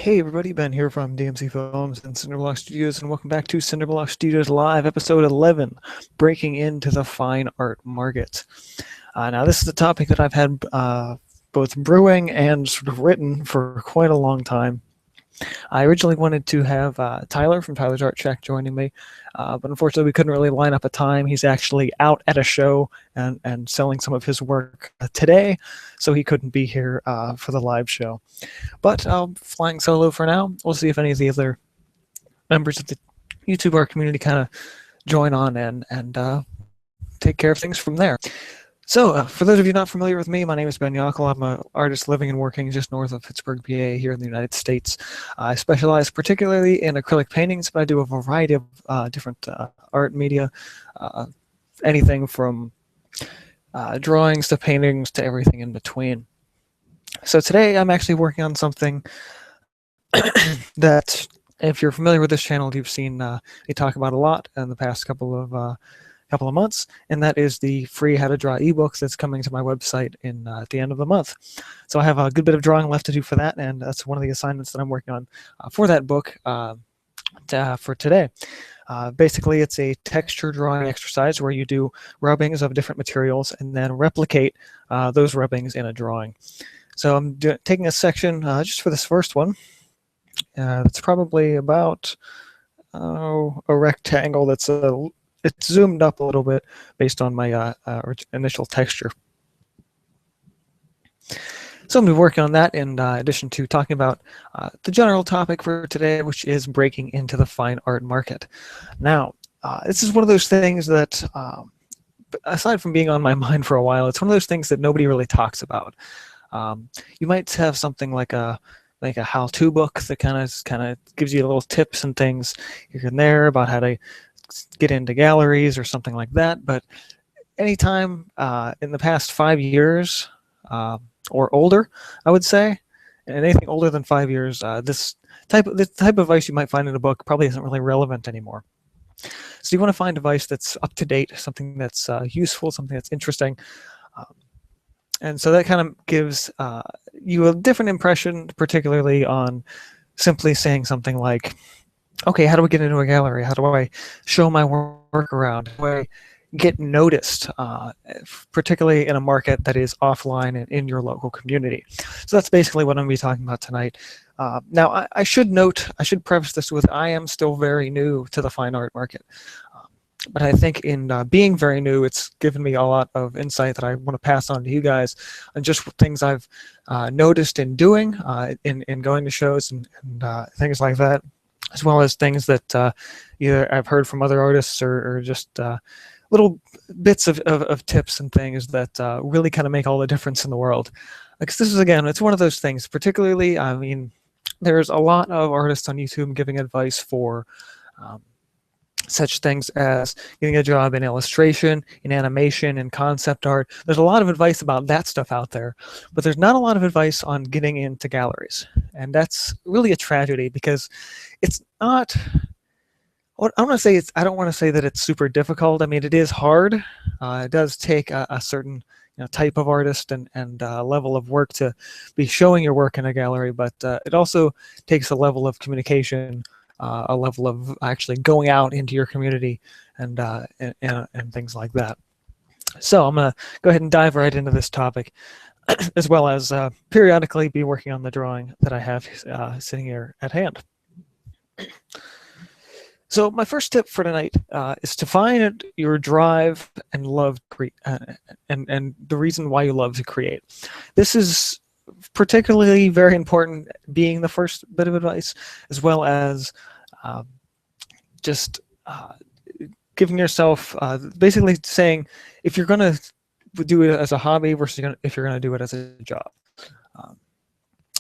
Hey everybody, Ben here from DMC Films and Cinderblock Studios, and welcome back to Cinderblock Studios Live, episode 11, Breaking into the Fine Art Market. Now this is a topic that I've had both brewing and sort of written for quite a long time. I originally wanted to have Tyler from Tyler's Art Shack joining me, but unfortunately we couldn't really line up a time. He's actually out at a show and selling some of his work today, so he couldn't be here for the live show. But flying solo for now. We'll see if any of the other members of the YouTube art community kind of join on and take care of things from there. So, for those of you not familiar with me, my name is Ben Yockel. I'm an artist living and working just north of Pittsburgh, PA, here in the United States. I specialize particularly in acrylic paintings, but I do a variety of different art media, anything from drawings to paintings to everything in between. So today I'm actually working on something that, if you're familiar with this channel, you've seen me talk about a lot in the past couple of months, and that is the free How to Draw ebook that's coming to my website at the end of the month. So I have a good bit of drawing left to do for that, and that's one of the assignments that I'm working on for that book for today. Basically, it's a texture drawing exercise where you do rubbings of different materials and then replicate those rubbings in a drawing. So I'm taking a section just for this first one. It's probably about a rectangle that's it's zoomed up a little bit based on my initial texture. So I'm going to be working on that in addition to talking about the general topic for today, which is breaking into the fine art market. Now, this is one of those things that, aside from being on my mind for a while, it's one of those things that nobody really talks about. You might have something like a how-to book that kind of gives you little tips and things here and there about how to get into galleries or something like that. But anytime in the past 5 years or older, I would say, and anything older than 5 years, this type of advice you might find in a book probably isn't really relevant anymore. So you want to find advice that's up to date, something that's useful, something that's interesting. And so that kind of gives you a different impression, particularly on simply saying something like, okay, how do I get into a gallery? How do I show my work around? How do I get noticed, particularly in a market that is offline and in your local community? So that's basically what I'm going to be talking about tonight. Now, I should preface this with, I am still very new to the fine art market. But I think in being very new, it's given me a lot of insight that I want to pass on to you guys, and just things I've noticed in doing, in going to shows and things like that, as well as things that either I've heard from other artists or just little bits of tips and things that really kind of make all the difference in the world. Because this is, again, it's one of those things, particularly, I mean, there's a lot of artists on YouTube giving advice for such things as getting a job in illustration, in animation, in concept art. There's a lot of advice about that stuff out there, but there's not a lot of advice on getting into galleries. And that's really a tragedy, because it's not, I don't want to say that it's super difficult. I mean, it is hard. It does take a certain type of artist and level of work to be showing your work in a gallery, but it also takes a level of communication, a level of actually going out into your community and things like that. So I'm going to go ahead and dive right into this topic, as well as periodically be working on the drawing that I have sitting here at hand. So my first tip for tonight is to find your drive and love and the reason why you love to create. This is particularly very important, being the first bit of advice, as well as just giving yourself, basically saying, if you're going to do it as a hobby versus if you're going to do it as a job.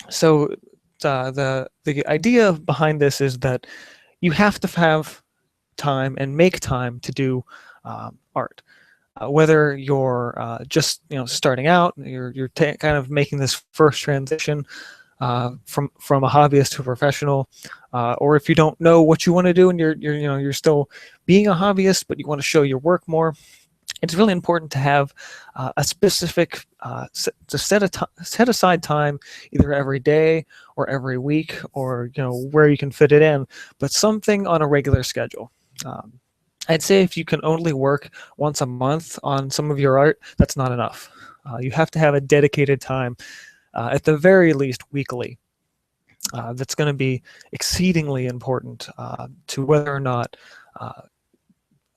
So the idea behind this is that you have to have time and make time to do art. Whether you're just starting out, you're kind of making this first transition from a hobbyist to a professional, or if you don't know what you want to do and you're still being a hobbyist but you want to show your work more, it's really important to have a specific to set aside time, either every day or every week, or where you can fit it in, but something on a regular schedule. I'd say if you can only work once a month on some of your art, that's not enough. You have to have a dedicated time, at the very least weekly. That's going to be exceedingly important to whether or not uh,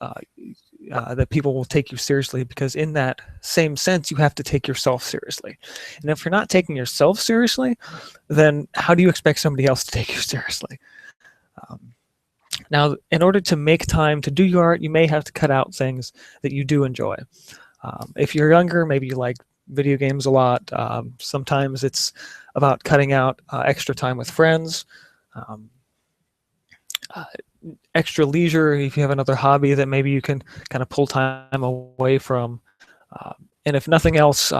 uh, that people will take you seriously, because in that same sense, you have to take yourself seriously. And if you're not taking yourself seriously, then how do you expect somebody else to take you seriously? Now, in order to make time to do your art, you may have to cut out things that you do enjoy. If you're younger, maybe you like video games a lot. Sometimes it's about cutting out extra time with friends, um, uh, extra leisure if you have another hobby that maybe you can kind of pull time away from. And if nothing else,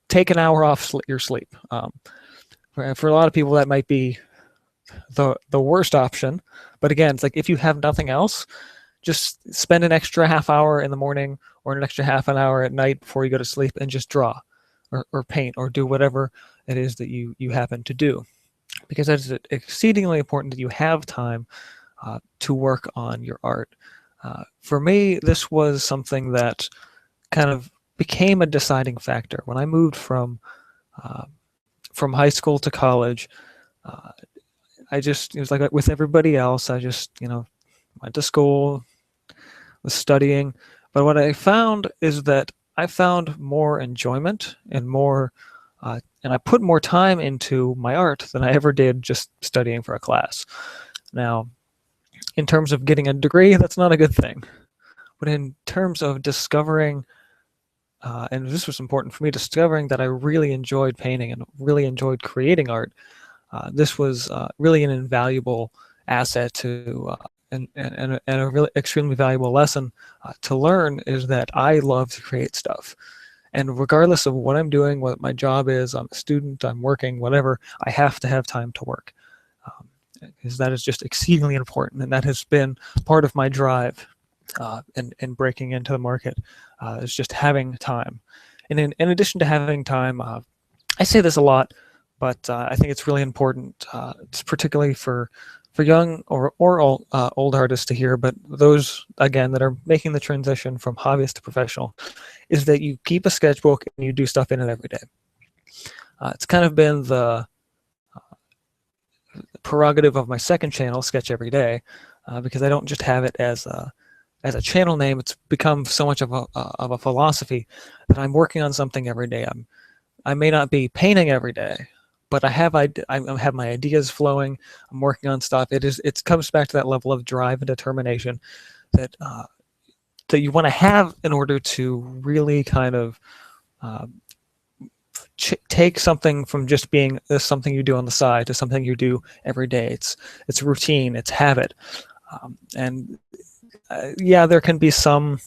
take an hour off your sleep. For a lot of people, that might be the worst option. But again, it's like if you have nothing else, just spend an extra half hour in the morning or an extra half an hour at night before you go to sleep and just draw or paint or do whatever it is that you happen to do. Because it's exceedingly important that you have time to work on your art. For me, this was something that kind of became a deciding factor. When I moved from high school to college, it was like with everybody else, I just, went to school, was studying. But what I found is that I found more enjoyment and and I put more time into my art than I ever did just studying for a class. Now, in terms of getting a degree, that's not a good thing. But in terms of discovering, and this was important for me, discovering that I really enjoyed painting and really enjoyed creating art, this was really an invaluable asset to, and a really extremely valuable lesson to learn, is that I love to create stuff. And regardless of what I'm doing, what my job is, I'm a student, I'm working, whatever, I have to have time to work. Because that is just exceedingly important, and that has been part of my drive in breaking into the market, is just having time. And in addition to having time, I say this a lot, but I think it's really important, particularly for young or old artists to hear, but those, again, that are making the transition from hobbyist to professional, is that you keep a sketchbook and you do stuff in it every day. It's kind of been the prerogative of my second channel, Sketch Every Day, because I don't just have it as a channel name. It's become so much of a philosophy that I'm working on something every day. I may not be painting every day, but I have my ideas flowing. I'm working on stuff. It comes back to that level of drive and determination that that you want to have in order to really kind of take something from just being something you do on the side to something you do every day. It's routine, it's habit, and yeah, there can be some,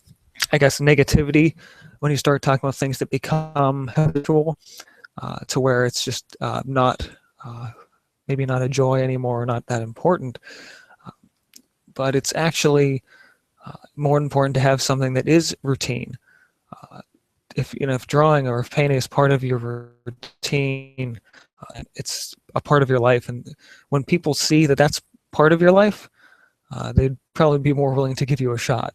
I guess, negativity when you start talking about things that become habitual, to where it's just not maybe not a joy anymore, or not that important. But it's actually more important to have something that is routine. If drawing or if painting is part of your routine, it's a part of your life, and when people see that that's part of your life, they'd probably be more willing to give you a shot,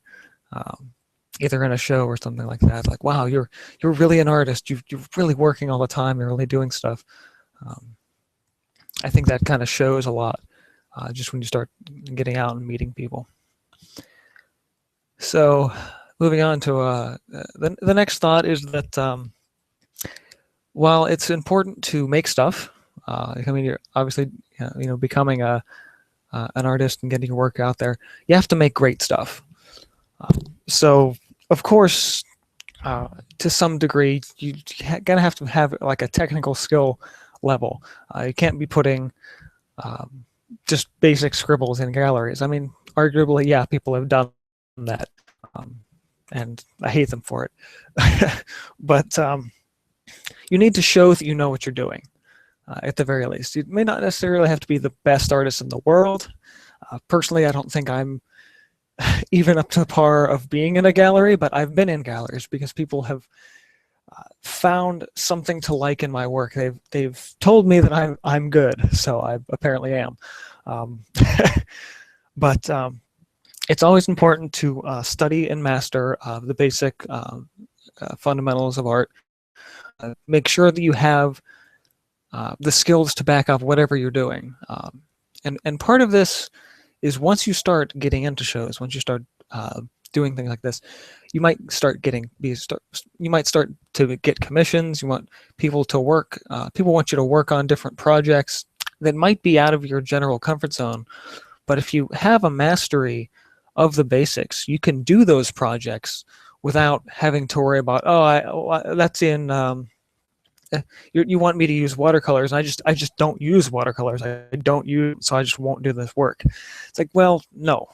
either in a show or something like that. Like, wow, you're really an artist. You're really working all the time. You're really doing stuff. I think that kind of shows a lot, just when you start getting out and meeting people. So, moving on to the next thought is that while it's important to make stuff, I mean, you're obviously becoming an artist and getting your work out there, you have to make great stuff. So, of course, to some degree, you're gonna have to have like a technical skill level. You can't be putting just basic scribbles in galleries. I mean, arguably, yeah, people have done that, and I hate them for it. But you need to show that you know what you're doing, at the very least. You may not necessarily have to be the best artist in the world. Personally, I don't think I'm even up to the par of being in a gallery, but I've been in galleries because people have found something to like in my work. They've told me that I'm good, so I apparently am. Um, but it's always important to study and master the basic fundamentals of art. Make sure that you have the skills to back up whatever you're doing. And part of this is once you start getting into shows, once you start doing things like this, you might start to get commissions. You want people to work. People want you to work on different projects that might be out of your general comfort zone. But if you have a mastery of the basics, you can do those projects without having to worry about, that's in. You want me to use watercolors, and I just don't use watercolors. So I just won't do this work. It's like, well, no.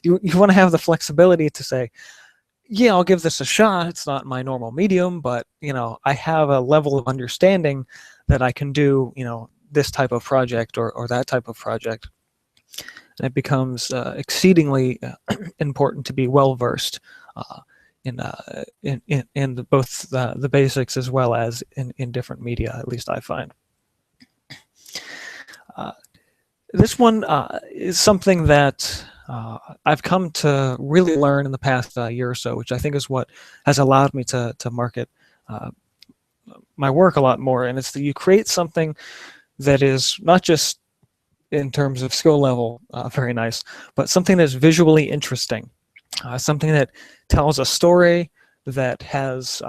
you want to have the flexibility to say, yeah, I'll give this a shot. It's not my normal medium, but I have a level of understanding that I can do this type of project or that type of project. And it becomes exceedingly important to be well versed in both the basics as well as in different media, at least I find. This one is something that I've come to really learn in the past year or so, which I think is what has allowed me to market my work a lot more. And it's that you create something that is not just in terms of skill level very nice, but something that's visually interesting. Something that tells a story, that has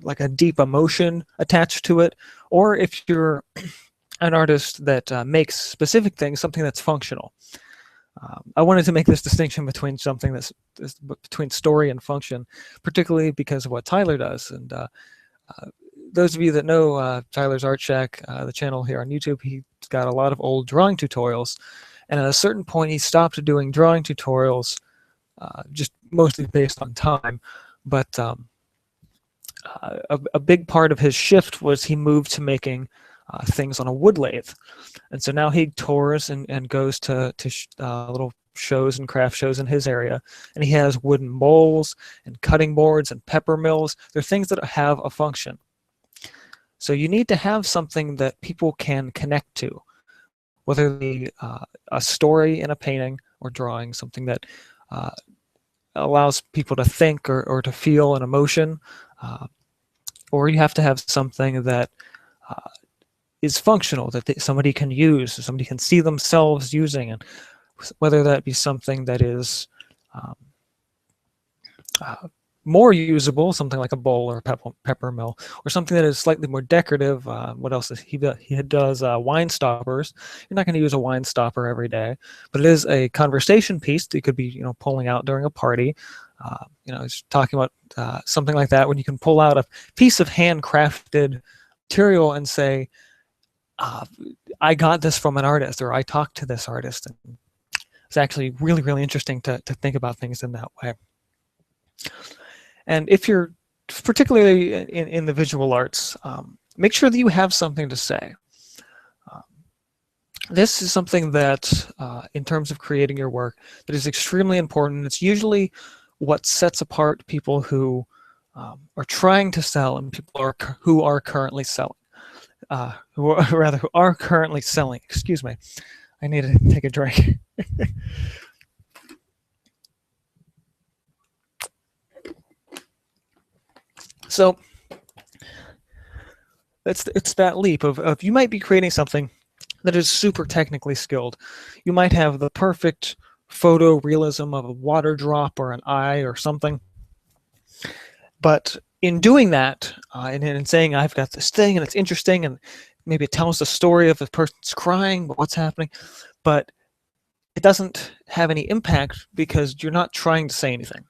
like a deep emotion attached to it, or if you're an artist that makes specific things, something that's functional. I wanted to make this distinction between something that's between story and function, particularly because of what Tyler does. And those of you that know Tyler's Art Shack, the channel here on YouTube, he's got a lot of old drawing tutorials. And at a certain point, he stopped doing drawing tutorials, just mostly based on time. But a big part of his shift was he moved to making things on a wood lathe. And so now he tours and goes to little shows and craft shows in his area. And he has wooden bowls and cutting boards and pepper mills. They're things that have a function. So you need to have something that people can connect to, whether it be a story in a painting or drawing, something that allows people to think or to feel an emotion, or you have to have something that is functional, that somebody can use, somebody can see themselves using, and whether that be something that is more usable, something like a bowl or a pepper mill, or something that is slightly more decorative. What else is he does wine stoppers. You're not going to use a wine stopper every day, but it is a conversation piece that you could be pulling out during a party. He's talking about something like that, when you can pull out a piece of handcrafted material and say, I got this from an artist, or I talked to this artist. And it's actually really, really interesting to think about things in that way. And if you're particularly in the visual arts, make sure that you have something to say. This is something that, in terms of creating your work, that is extremely important. It's usually what sets apart people who are trying to sell and people who are currently selling. Who are currently selling. Excuse me. I need to take a drink. So it's that leap of you might be creating something that is super technically skilled. You might have the perfect photo realism of a water drop or an eye or something. But in doing that, and in saying I've got this thing and it's interesting, and maybe it tells the story of the person's crying, but what's happening, but it doesn't have any impact because you're not trying to say anything.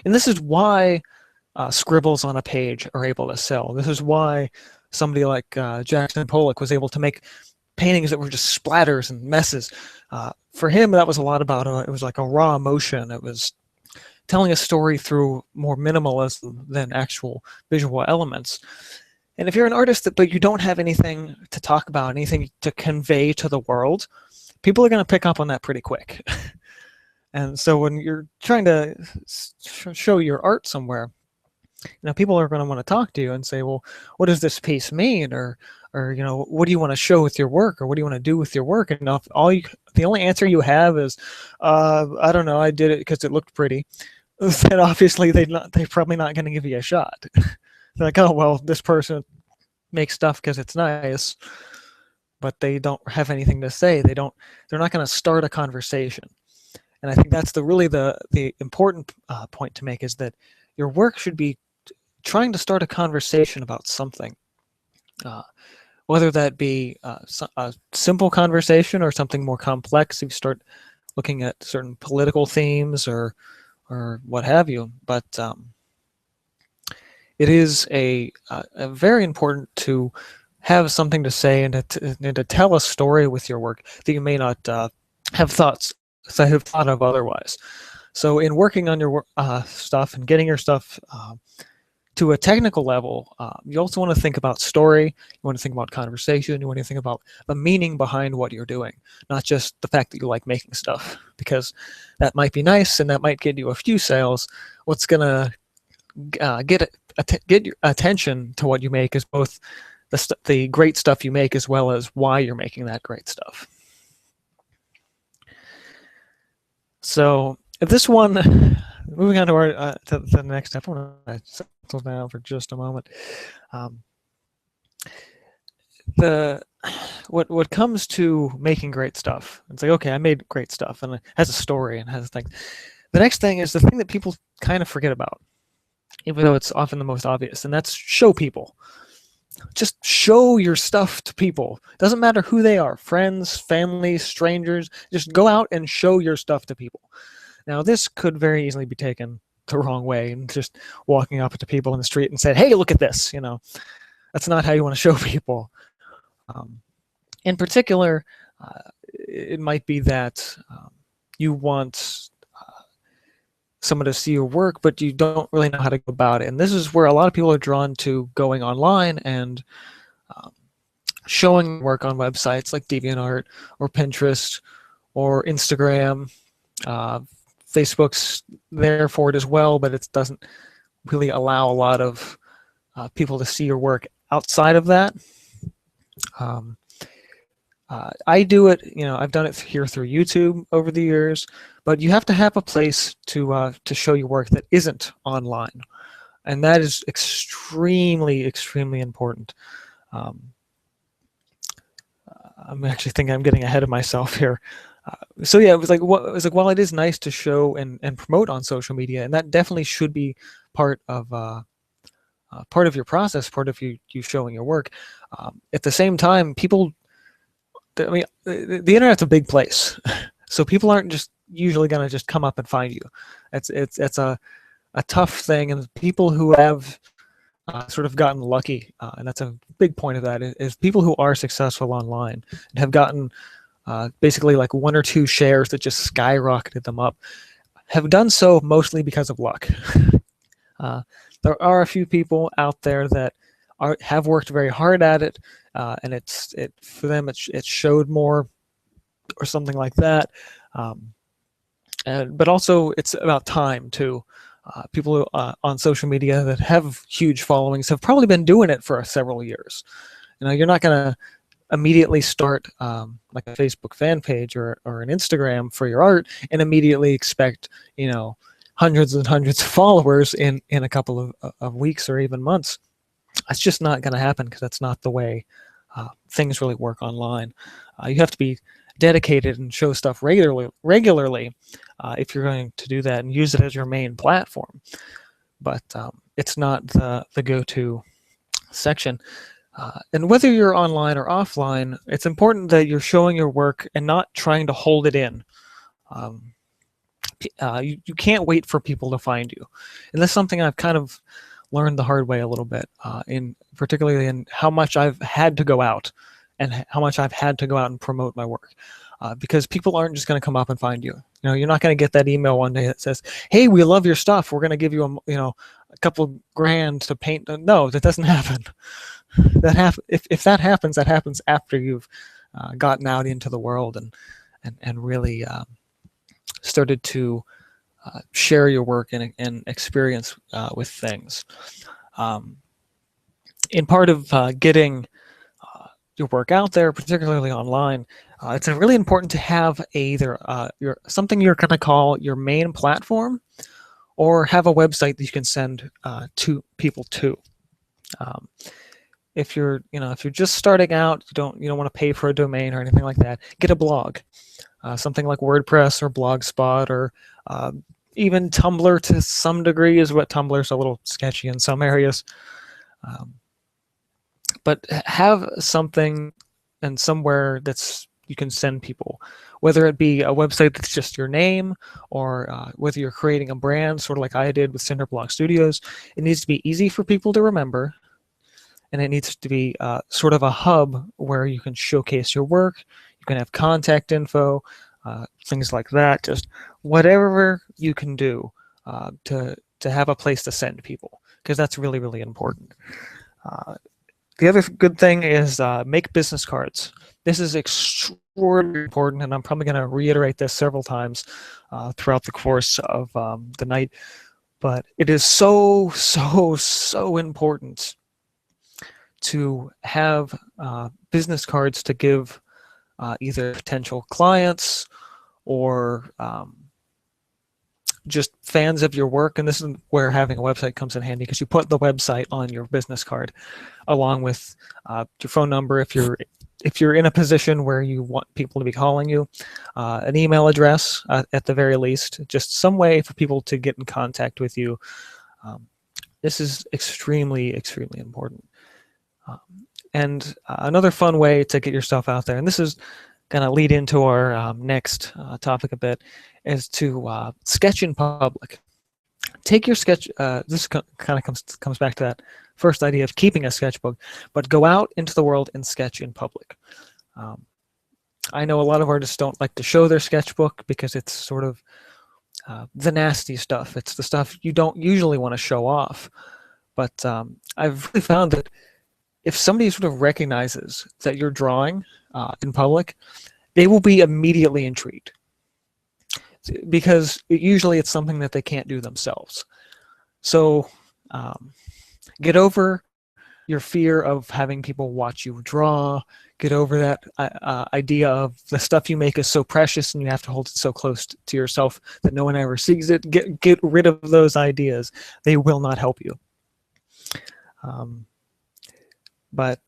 And this is why scribbles on a page are able to sell. This is why somebody like Jackson Pollock was able to make paintings that were just splatters and messes. For him, that was a lot about, it was like a raw emotion. It was telling a story through more minimalism than actual visual elements. And if you're an artist, but you don't have anything to talk about, anything to convey to the world, people are going to pick up on that pretty quick. And so when you're trying to show your art somewhere, people are going to want to talk to you and say, well, what does this piece mean? Or what do you want to show with your work? Or what do you want to do with your work? And if the only answer you have is, I don't know, I did it because it looked pretty, then obviously they're probably not going to give you a shot. They're like, oh, well, this person makes stuff because it's nice, but they don't have anything to say. They're not going to start a conversation. And I think that's the important point to make, is that your work should be trying to start a conversation about something, whether that be a simple conversation or something more complex. If you start looking at certain political themes or what have you, but it is a very important to have something to say and to tell a story with your work that you may not have thought of otherwise. So in working on your stuff and getting your stuff to a technical level, you also want to think about story, you want to think about conversation, you want to think about the meaning behind what you're doing, not just the fact that you like making stuff, because that might be nice and that might get you a few sales. What's going to get your attention to what you make is both the great stuff you make as well as why you're making that great stuff. So this one, moving on to our to the next step, I want to settle down for just a moment. What comes to making great stuff, it's like, okay, I made great stuff and it has a story and has things. The next thing is the thing that people kind of forget about, even though it's often the most obvious, and that's show people. Just show your stuff to people. Doesn't matter who they are, friends, family, strangers. Just go out and show your stuff to people. Now, this could very easily be taken the wrong way, and just walking up to people in the street and saying, hey, look at this. That's not how you want to show people. In particular, it might be that you want someone to see your work, but you don't really know how to go about it. And this is where a lot of people are drawn to going online and showing work on websites like DeviantArt or Pinterest or Instagram. Facebook's there for it as well, but it doesn't really allow a lot of people to see your work outside of that. I do it, I've done it here through YouTube over the years, but you have to have a place to show your work that isn't online, and that is extremely, extremely important. I'm actually thinking I'm getting ahead of myself here. So yeah, it was like while it is nice to show and promote on social media, and that definitely should be part of your process, part of you showing your work. At the same time, people. I mean, the internet's a big place, so people aren't just usually going to just come up and find you. It's a tough thing, and people who have sort of gotten lucky, and that's a big point of that, is people who are successful online and have gotten basically like 1 or 2 shares that just skyrocketed them up, have done so mostly because of luck. There are a few people out there that have worked very hard at it, and for them it showed more or something like that. But also it's about time too. People on social media that have huge followings have probably been doing it for several years. You're not going to immediately start like a Facebook fan page or an Instagram for your art and immediately expect hundreds and hundreds of followers in a couple of weeks or even months. That's just not going to happen, because that's not the way things really work online. You have to be dedicated and show stuff regularly if you're going to do that and use it as your main platform. But it's not the go-to section. And whether you're online or offline, it's important that you're showing your work and not trying to hold it in. You can't wait for people to find you. And that's something I've kind of learned the hard way a little bit, particularly in how much I've had to go out and how much I've had to go out and promote my work. Because people aren't just going to come up and find you. You're not going to get that email one day that says, hey, we love your stuff, we're going to give you a couple grand to paint. No, that doesn't happen. If that happens, that happens after you've gotten out into the world and really started to share your work and experience with things. In part of getting your work out there, particularly online, it's really important to have either something you're going to call your main platform, or have a website that you can send to people to. If you're just starting out, you don't want to pay for a domain or anything like that, get a blog, something like WordPress or Blogspot, or even Tumblr to some degree is what Tumblr's a little sketchy in some areas. But have something and somewhere that's you can send people, whether it be a website that's just your name, or whether you're creating a brand, sort of like I did with Cinderblock Studios. It needs to be easy for people to remember, and it needs to be sort of a hub where you can showcase your work. You can have contact info, things like that. Just whatever you can do to have a place to send people, because that's really, really important. The other good thing is make business cards. This is extraordinarily important, and I'm probably going to reiterate this several times throughout the course of the night. But it is so, so, so important to have business cards to give either potential clients or just fans of your work. And this is where having a website comes in handy, because you put the website on your business card along with your phone number if you're in a position where you want people to be calling you, an email address at the very least, just some way for people to get in contact with you. This is extremely, extremely important. And another fun way to get yourself out there, and this is going to lead into our next topic a bit, is to sketch in public. Take your sketch, this kind of comes back to that first idea of keeping a sketchbook, but go out into the world and sketch in public. I know a lot of artists don't like to show their sketchbook because it's sort of the nasty stuff. It's the stuff you don't usually want to show off. But I've really found that if somebody sort of recognizes that you're drawing in public, they will be immediately intrigued, because usually it's something that they can't do themselves. So get over your fear of having people watch you draw. Get over that idea of the stuff you make is so precious and you have to hold it so close to yourself that no one ever sees it. Get rid of those ideas. They will not help you. But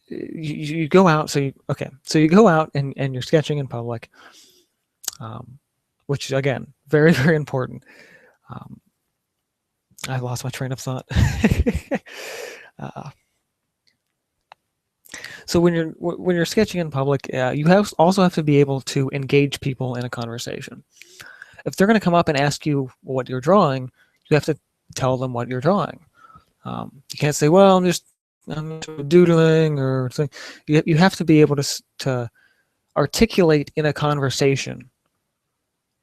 you go out, so you go out and you're sketching in public, which again, very, very important. I lost my train of thought. So when you're sketching in public, you also have to be able to engage people in a conversation. If they're going to come up and ask you what you're drawing, you have to tell them what you're drawing. You can't say, "Well, I'm doodling," or something. You have to be able to articulate in a conversation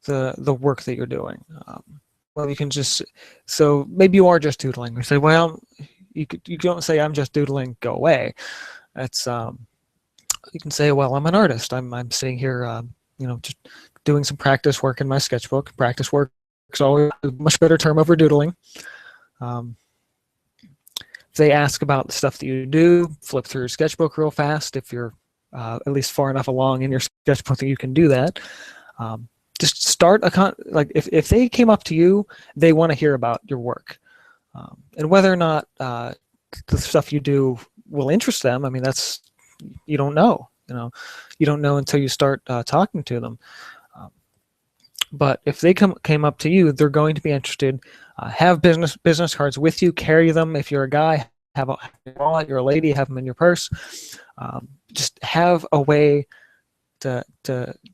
the work that you're doing. Well, you can just, so maybe you are just doodling. You say, well, you don't say I'm just doodling, go away. That's you can say, well, I'm an artist. I'm sitting here, just doing some practice work in my sketchbook. Practice work is always a much better term over doodling. If they ask about the stuff that you do, flip through your sketchbook real fast. If you're at least far enough along in your sketchbook that you can do that. Just start if they came up to you, they want to hear about your work, and whether or not the stuff you do will interest them. I mean, that's, you don't know. You don't know until you start talking to them. But if they came up to you, they're going to be interested. Have business cards with you. Carry them. If you're a guy, have a wallet. You're a lady, have them in your purse. Just have a way to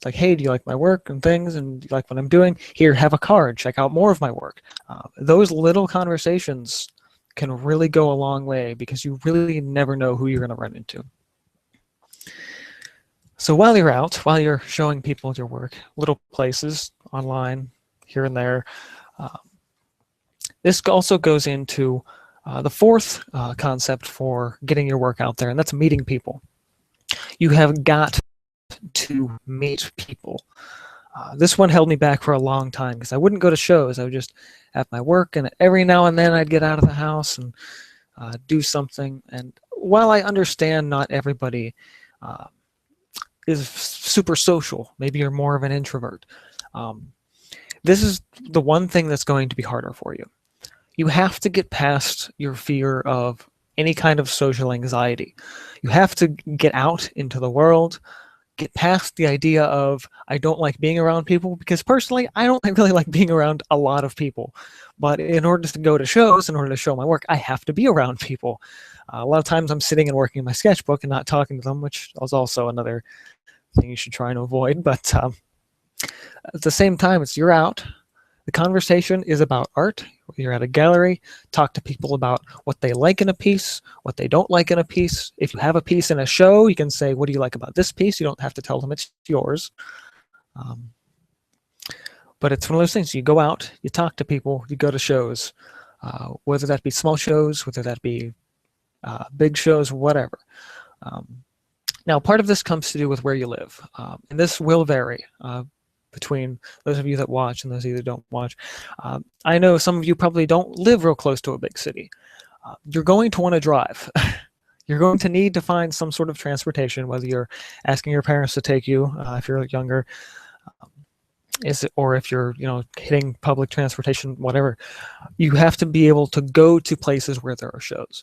like, hey, do you like my work and things, and do you like what I'm doing? Here, have a card. Check out more of my work. Those little conversations can really go a long way, because you really never know who you're going to run into. So while you're out, while you're showing people your work, little places online, here and there, this also goes into the fourth concept for getting your work out there, and that's meeting people. You have got to meet people. This one held me back for a long time because I wouldn't go to shows. I would just have my work, and every now and then I'd get out of the house and do something. And while I understand not everybody uh, is super social, maybe you're more of an introvert, this is the one thing that's going to be harder for you. You have to get past your fear of any kind of social anxiety. You have to get out into the world, get past the idea of I don't like being around people, because personally I don't really like being around a lot of people. But in order to go to shows, in order to show my work, I have to be around people. A lot of times I'm sitting and working in my sketchbook and not talking to them, which is also another thing you should try and avoid. But at the same time, you're out. The conversation is about art. You're at a gallery, talk to people about what they like in a piece, what they don't like in a piece. If you have a piece in a show, you can say, what do you like about this piece? You don't have to tell them it's yours. But it's one of those things. You go out, you talk to people, you go to shows, whether that be small shows, whether that be big shows, whatever. Now, part of this comes to do with where you live. And this will vary between those of you that watch and those of you that don't watch. I know some of you probably don't live real close to a big city. You're going to want to drive. You're going to need to find some sort of transportation, whether you're asking your parents to take you if you're younger, or if you're hitting public transportation, whatever. You have to be able to go to places where there are shows.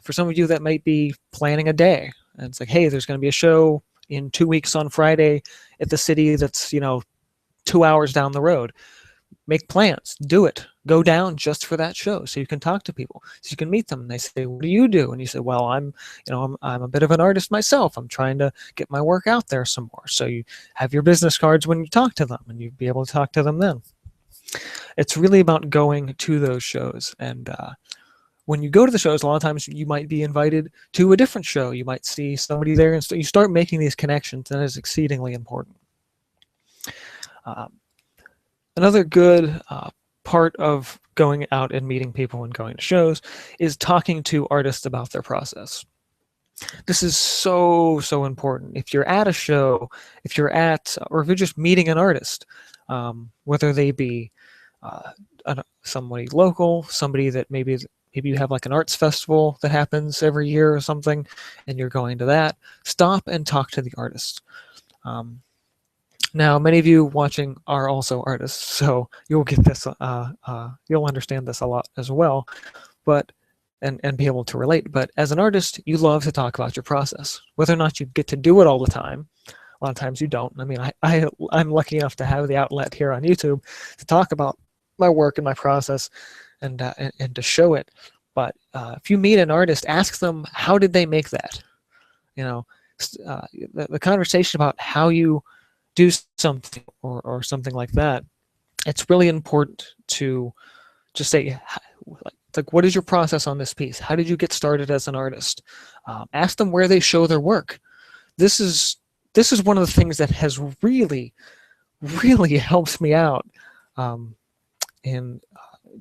For some of you, that might be planning a day. And it's like, hey, there's going to be a show in 2 weeks on Friday at the city that's 2 hours down the road. Make plans, do it, go down just for that show so you can talk to people, so you can meet them. And they say, what do you do? And you say, well, I'm a bit of an artist myself. I'm trying to get my work out there some more. So you have your business cards when you talk to them, and you'll be able to talk to them then. It's really about going to those shows. And when you go to the shows, a lot of times you might be invited to a different show. You might see somebody there, and so you start making these connections. That is exceedingly important. Another good part of going out and meeting people and going to shows is talking to artists about their process. This is so important. If you're at a show, if you're just meeting an artist, whether they be somebody local, somebody that maybe you have like an arts festival that happens every year or something, and you're going to that, stop and talk to the artist. Now, many of you watching are also artists, so you'll get this, you'll understand this a lot as well, but and be able to relate. But as an artist, you love to talk about your process. Whether or not you get to do it all the time, a lot of times you don't. I mean, I'm lucky enough to have the outlet here on YouTube to talk about my work and my process and to show it. But if you meet an artist, ask them, how did they make that? The conversation about how you do something or something like that, it's really important to just say, like, what is your process on this piece? How did you get started as an artist? Ask them where they show their work. This is one of the things that has really helped me out in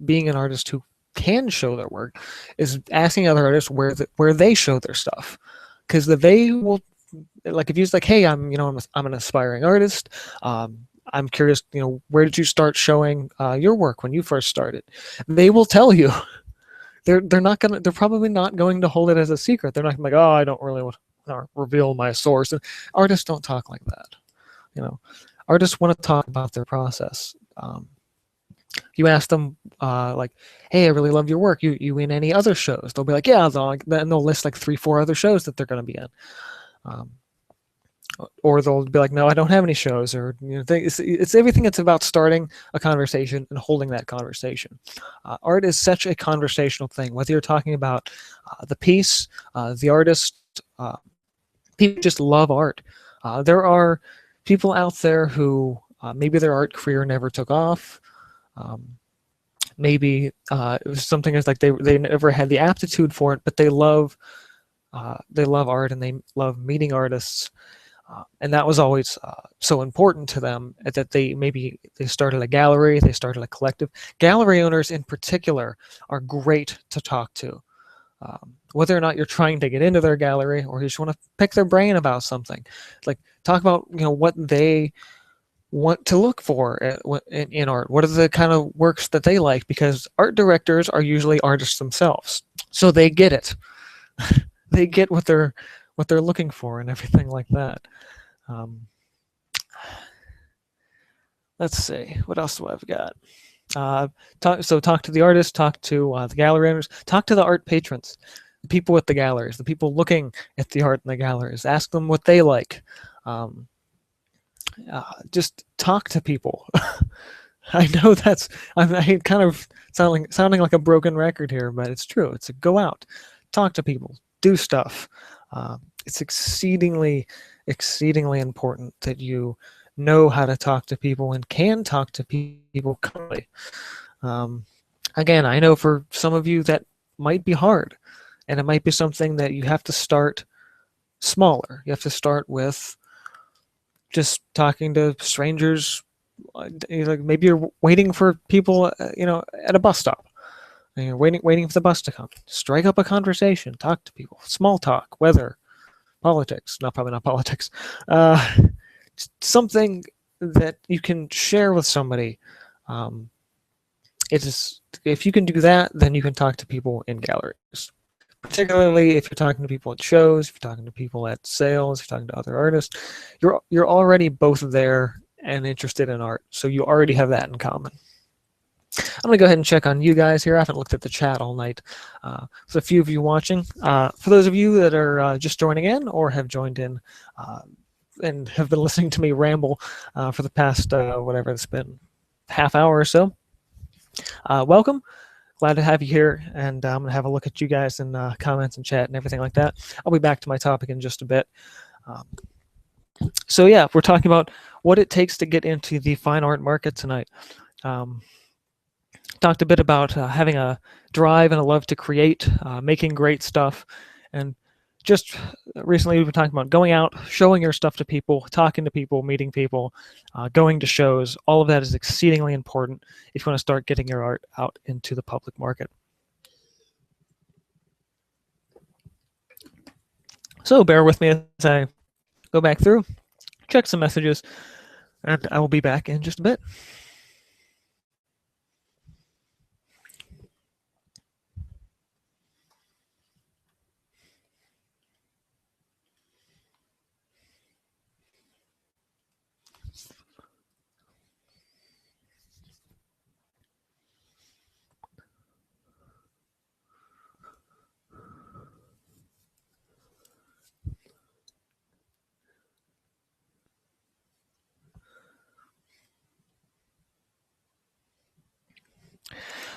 being an artist who can show their work, is asking other artists where they show their stuff, because they will. Like if you're like, hey, I'm an aspiring artist. I'm curious, where did you start showing your work when you first started? They will tell you. They're probably not going to hold it as a secret. They're not gonna be like, oh, I don't really want to reveal my source. And artists don't talk like that. Artists want to talk about their process. You ask them like, hey, I really love your work. You in any other shows? They'll be like, yeah. And they'll list like 3-4 other shows that they're going to be in. Or they'll be like, no, I don't have any shows, or it's everything. It's about starting a conversation and holding that conversation. Art is such a conversational thing, whether you're talking about the piece, the artist. People just love art. There are people out there who maybe their art career never took off. Maybe it was something that's like they never had the aptitude for it, but they love art and they love meeting artists. And that was always so important to them, that they started a gallery, they started a collective. Gallery owners in particular are great to talk to. Whether or not you're trying to get into their gallery or you just want to pick their brain about something. Like talk about what they want to look for in art. What are the kind of works that they like? Because art directors are usually artists themselves, so they get it. They get what they're looking for and everything like that. Um, let's see, what else do I've got? Talk to the artists, talk to the gallery owners, talk to the art patrons, the people at the galleries, the people looking at the art in the galleries. Ask them what they like. Um, just talk to people. I know I kind of sounding like a broken record here, but it's true. It's a go out, talk to people, do stuff. It's exceedingly important that you know how to talk to people and can talk to people kindly. Again, I know for some of you that might be hard, and it might be something that you have to start smaller. You have to start with just talking to strangers. Like maybe you're waiting for people, at a bus stop. And you're waiting for the bus to come. Strike up a conversation. Talk to people. Small talk. Weather. Politics. No, probably not politics. Something that you can share with somebody. If you can do that, then you can talk to people in galleries. Particularly if you're talking to people at shows, if you're talking to people at sales, if you're talking to other artists, you're already both there and interested in art, so you already have that in common. I'm going to go ahead and check on you guys here. I haven't looked at the chat all night. There's a few of you watching. For those of you that are just joining in or have joined in and have been listening to me ramble for the past, whatever it's been, half hour or so, welcome. Glad to have you here, and I'm going to have a look at you guys in comments and chat and everything like that. I'll be back to my topic in just a bit. So yeah, we're talking about what it takes to get into the fine art market tonight. Talked a bit about having a drive and a love to create, making great stuff, and just recently we've been talking about going out, showing your stuff to people, talking to people, meeting people, going to shows. All of that is exceedingly important if you want to start getting your art out into the public market. So bear with me as I go back through, check some messages, and I will be back in just a bit.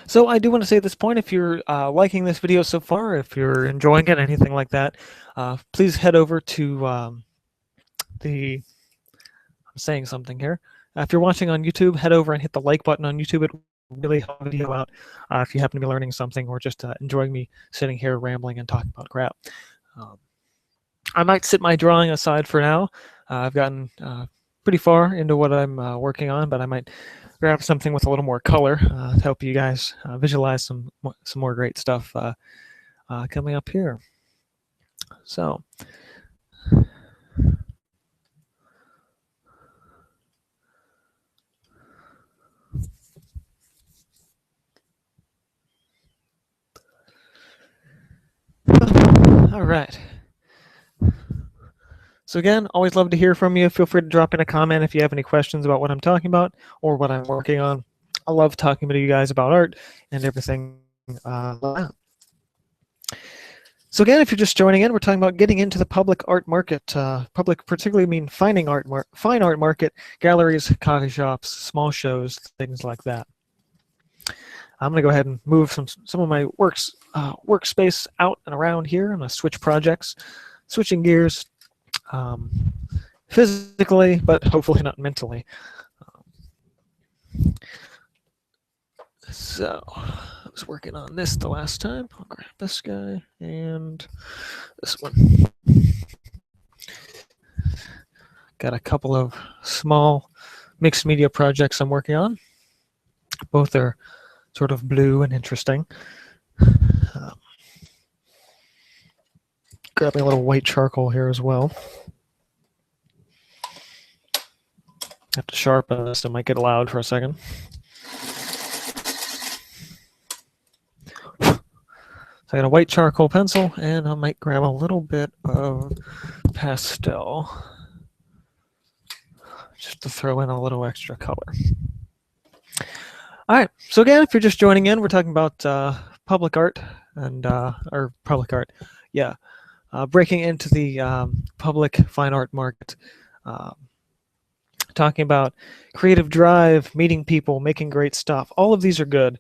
So I do want to say at this point, if you're liking this video so far, if you're enjoying it, anything like that, please head over to I'm saying something here. If you're watching on YouTube, head over and hit the like button on YouTube. It really helps the video out if you happen to be learning something or just enjoying me sitting here rambling and talking about crap. I might sit my drawing aside for now. I've gotten pretty far into what I'm working on, but I might grab something with a little more color to help you guys visualize some more great stuff coming up here. So. All right. So again, always love to hear from you. Feel free to drop in a comment if you have any questions about what I'm talking about or what I'm working on. I love talking to you guys about art and everything like that. So again, if you're just joining in, we're talking about getting into the public art market. Public particularly mean fine art market, galleries, coffee shops, small shows, things like that. I'm going to go ahead and move some of my workspace out and around here. I'm going to switch projects, switching gears physically, but hopefully not mentally. So I was working on this the last time. I'll grab this guy and this one. Got a couple of small mixed media projects I'm working on. Both are sort of blue and interesting. Grabbing a little white charcoal here as well. Have to sharpen this. It might get loud for a second. So I got a white charcoal pencil, and I might grab a little bit of pastel just to throw in a little extra color. All right. So again, if you're just joining in, we're talking about public art and or public art, yeah, breaking into the public fine art market. Talking about creative drive, meeting people, making great stuff. All of these are good.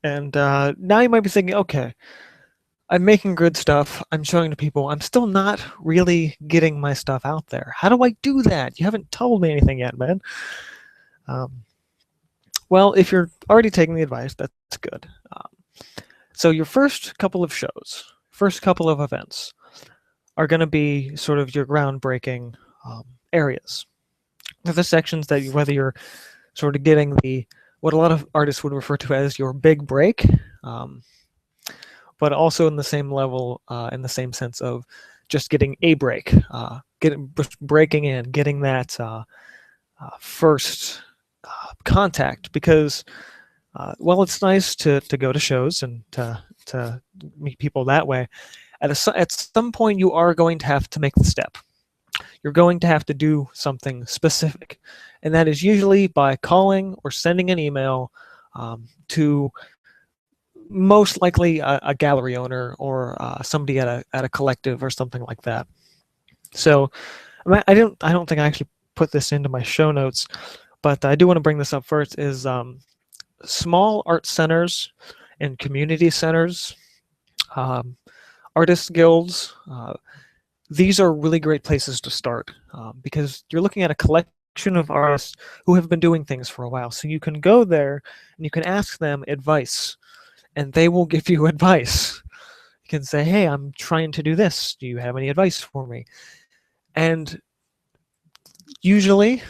And now you might be thinking, okay, I'm making good stuff. I'm showing to people. I'm still not really getting my stuff out there. How do I do that? You haven't told me anything yet, man. Well, if you're already taking the advice, that's good. So your first couple of shows, first couple of events are going to be sort of your groundbreaking areas. They're the sections that whether you're sort of getting what a lot of artists would refer to as your big break, but also in the same level, in the same sense of just getting a break, breaking in, getting that first contact. Because well, it's nice to go to shows and to meet people that way. At some point, you are going to have to make the step. You're going to have to do something specific, and that is usually by calling or sending an email to most likely a gallery owner or somebody at a collective or something like that. So I don't think I actually put this into my show notes, but I do want to bring this up first. Is small art centers and community centers, artist guilds. These are really great places to start because you're looking at a collection of artists who have been doing things for a while. So you can go there and you can ask them advice, and they will give you advice. You can say, hey, I'm trying to do this. Do you have any advice for me? And usually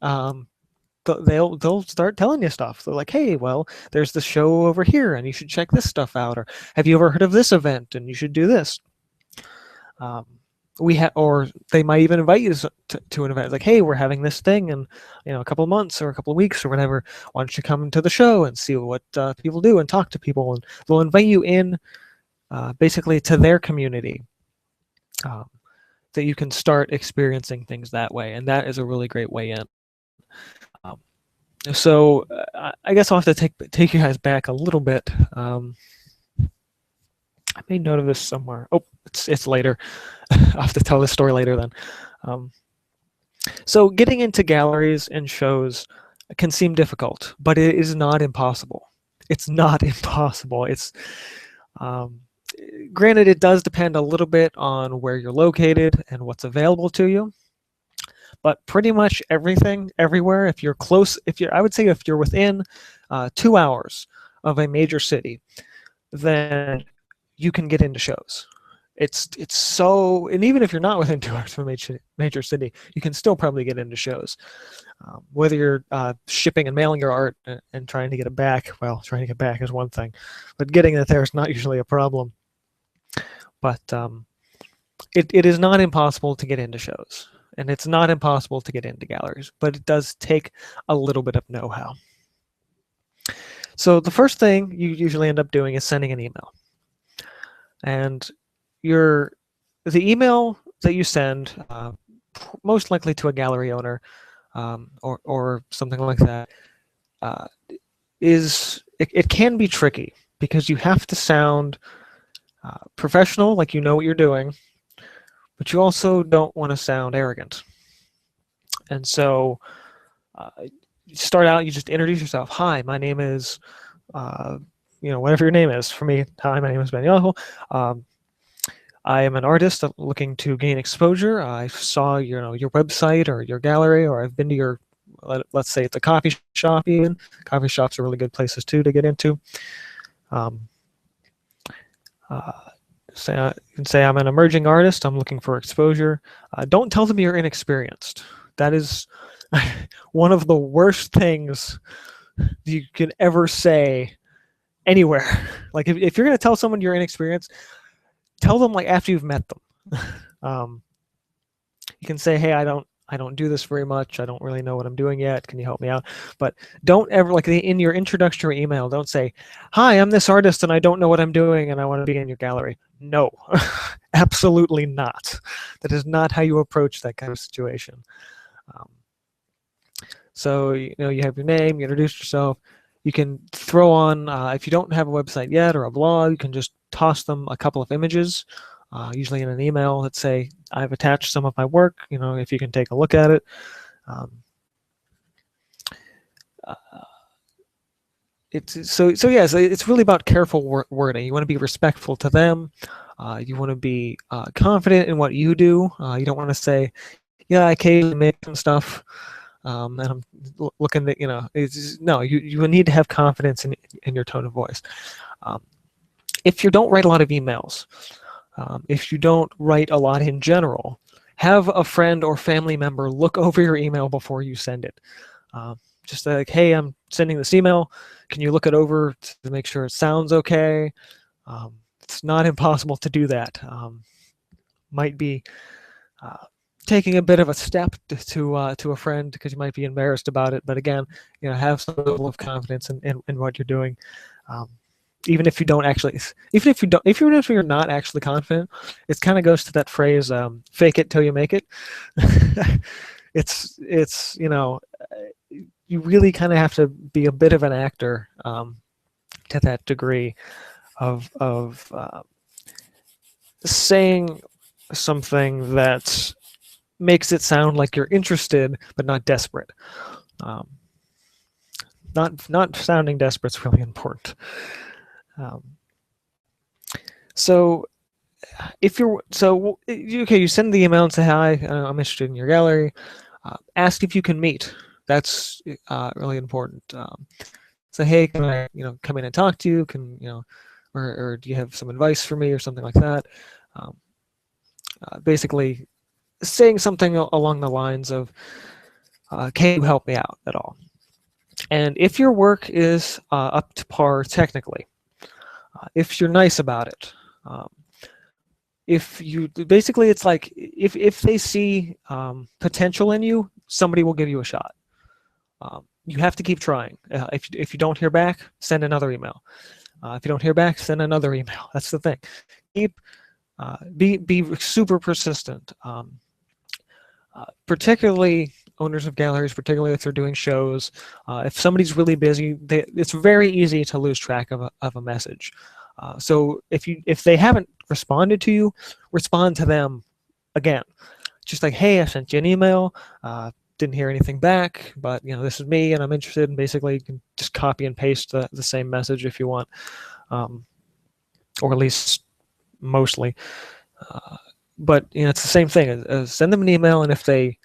they'll start telling you stuff. They're like, hey, well, there's this show over here and you should check this stuff out. Or have you ever heard of this event and you should do this? Or they might even invite you to an event, like, hey, we're having this thing in a couple of months or a couple of weeks or whatever. Why don't you come to the show and see what people do and talk to people? And they'll invite you in basically to their community, that you can start experiencing things that way. And that is a really great way in. So I guess I'll have to take you guys back a little bit. I made note of this somewhere. Oh, it's later. I'll have to tell this story later then. So getting into galleries and shows can seem difficult, but it is not impossible. It's not impossible. It's granted, it does depend a little bit on where you're located and what's available to you. But pretty much everything, everywhere, if you're close, I would say if you're within 2 hours of a major city, then you can get into shows. It's so, and even if you're not within 2 hours of a major city, you can still probably get into shows. Whether you're shipping and mailing your art and trying to get it back, well, trying to get back is one thing, but getting it there is not usually a problem. But it is not impossible to get into shows, and it's not impossible to get into galleries, but it does take a little bit of know-how. So the first thing you usually end up doing is sending an email. And the email that you send, most likely to a gallery owner or something like that, it can be tricky because you have to sound professional, like you know what you're doing, but you also don't want to sound arrogant. And so you start out, you just introduce yourself. Hi, my name is, whatever your name is. For me, hi, my name is Ben Yahoo. I am an artist looking to gain exposure. I saw your website or your gallery, or I've been to your, let's say it's a coffee shop even. Coffee shops are really good places too to get into. You can say I'm an emerging artist. I'm looking for exposure. Don't tell them you're inexperienced. That is one of the worst things you can ever say anywhere. Like if you're going to tell someone you're inexperienced, tell them like after you've met them. You can say, hey, I don't do this very much. I don't really know what I'm doing yet. Can you help me out? But don't ever, like in your introductory email, don't say, hi, I'm this artist and I don't know what I'm doing and I want to be in your gallery. No, absolutely not. That is not how you approach that kind of situation. Um, so, you have your name, you introduce yourself. You can throw on, if you don't have a website yet or a blog, you can just toss them a couple of images, usually in an email that say, I've attached some of my work, if you can take a look at it. Uh, so it's really about careful wording. You want to be respectful to them. You want to be confident in what you do. You don't want to say, yeah, I occasionally make some stuff, and I'm looking at, no, you need to have confidence in your tone of voice. If you don't write a lot of emails, if you don't write a lot in general, have a friend or family member look over your email before you send it. Just like, hey, I'm sending this email. Can you look it over to make sure it sounds okay? It's not impossible to do that. Might be taking a bit of a step to a friend because you might be embarrassed about it. But again, have some level of confidence in what you're doing. Even if you don't actually, even if you're not actually confident, it kind of goes to that phrase, fake it till you make it. it's you really kind of have to be a bit of an actor to that degree of saying something that makes it sound like you're interested but not desperate. Not sounding desperate is really important. So if you're okay, you send the email and say, hi, I'm interested in your gallery. Ask if you can meet. That's really important. Say, hey, can I come in and talk to you? Can or do you have some advice for me or something like that? Basically saying something along the lines of, can you help me out at all? And if your work is up to par technically, if you're nice about it, if you basically, it's like if they see potential in you, somebody will give you a shot. You have to keep trying. If you don't hear back, send another email. If you don't hear back, send another email. That's the thing. Be super persistent. Particularly owners of galleries, particularly if they're doing shows. If somebody's really busy, it's very easy to lose track of a message. So if they haven't responded to you, respond to them again. Just like, hey, I sent you an email, didn't hear anything back, but this is me and I'm interested. And basically, you can just copy and paste the same message if you want, or at least mostly. But it's the same thing. Send them an email, and if they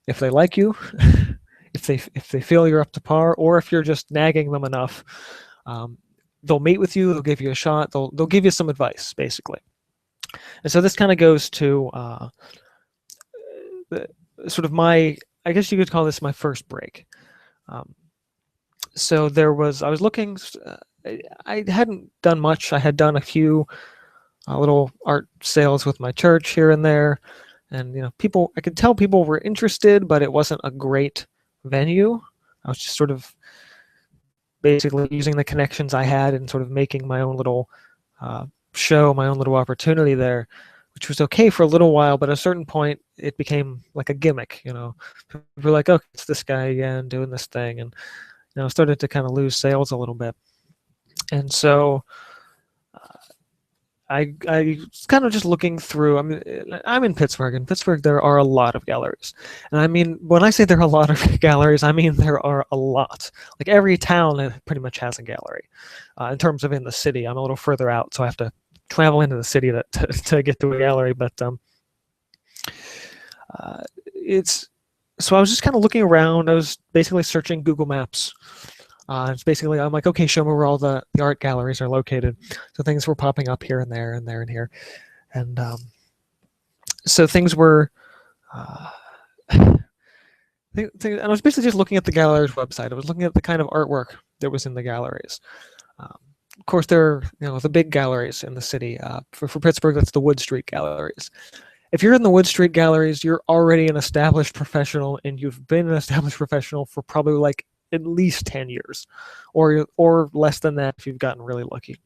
like you, if they feel you're up to par, or if you're just nagging them enough, they'll meet with you. They'll give you a shot. They'll give you some advice, basically. And so this kind of goes to sort of I guess you could call this my first break. So I was looking. I hadn't done much. I had done a few little art sales with my church here and there, and I could tell people were interested, but it wasn't a great venue. I was just sort of basically using the connections I had and sort of making my own little show, my own little opportunity there, which was okay for a little while, but at a certain point it became like a gimmick. People were like, oh, it's this guy again doing this thing, and started to kind of lose sales a little bit. And so I was kind of just looking through. I'm in Pittsburgh. In Pittsburgh, there are a lot of galleries. And I mean, when I say there are a lot of galleries, I mean there are a lot. Like every town pretty much has a gallery. In terms of in the city, I'm a little further out, so I have to travel into the city to get to a gallery. But so I was just kind of looking around. I was basically searching Google Maps. It's basically, I'm like, okay, show me where all the art galleries are located. So things were popping up here and there and there and here. And so things were, and I was basically just looking at the gallery's website. I was looking at the kind of artwork that was in the galleries. Of course, there are the big galleries in the city. For Pittsburgh, that's the Wood Street galleries. If you're in the Wood Street galleries, you're already an established professional, and you've been an established professional for probably like at least 10 years, or less than that if you've gotten really lucky.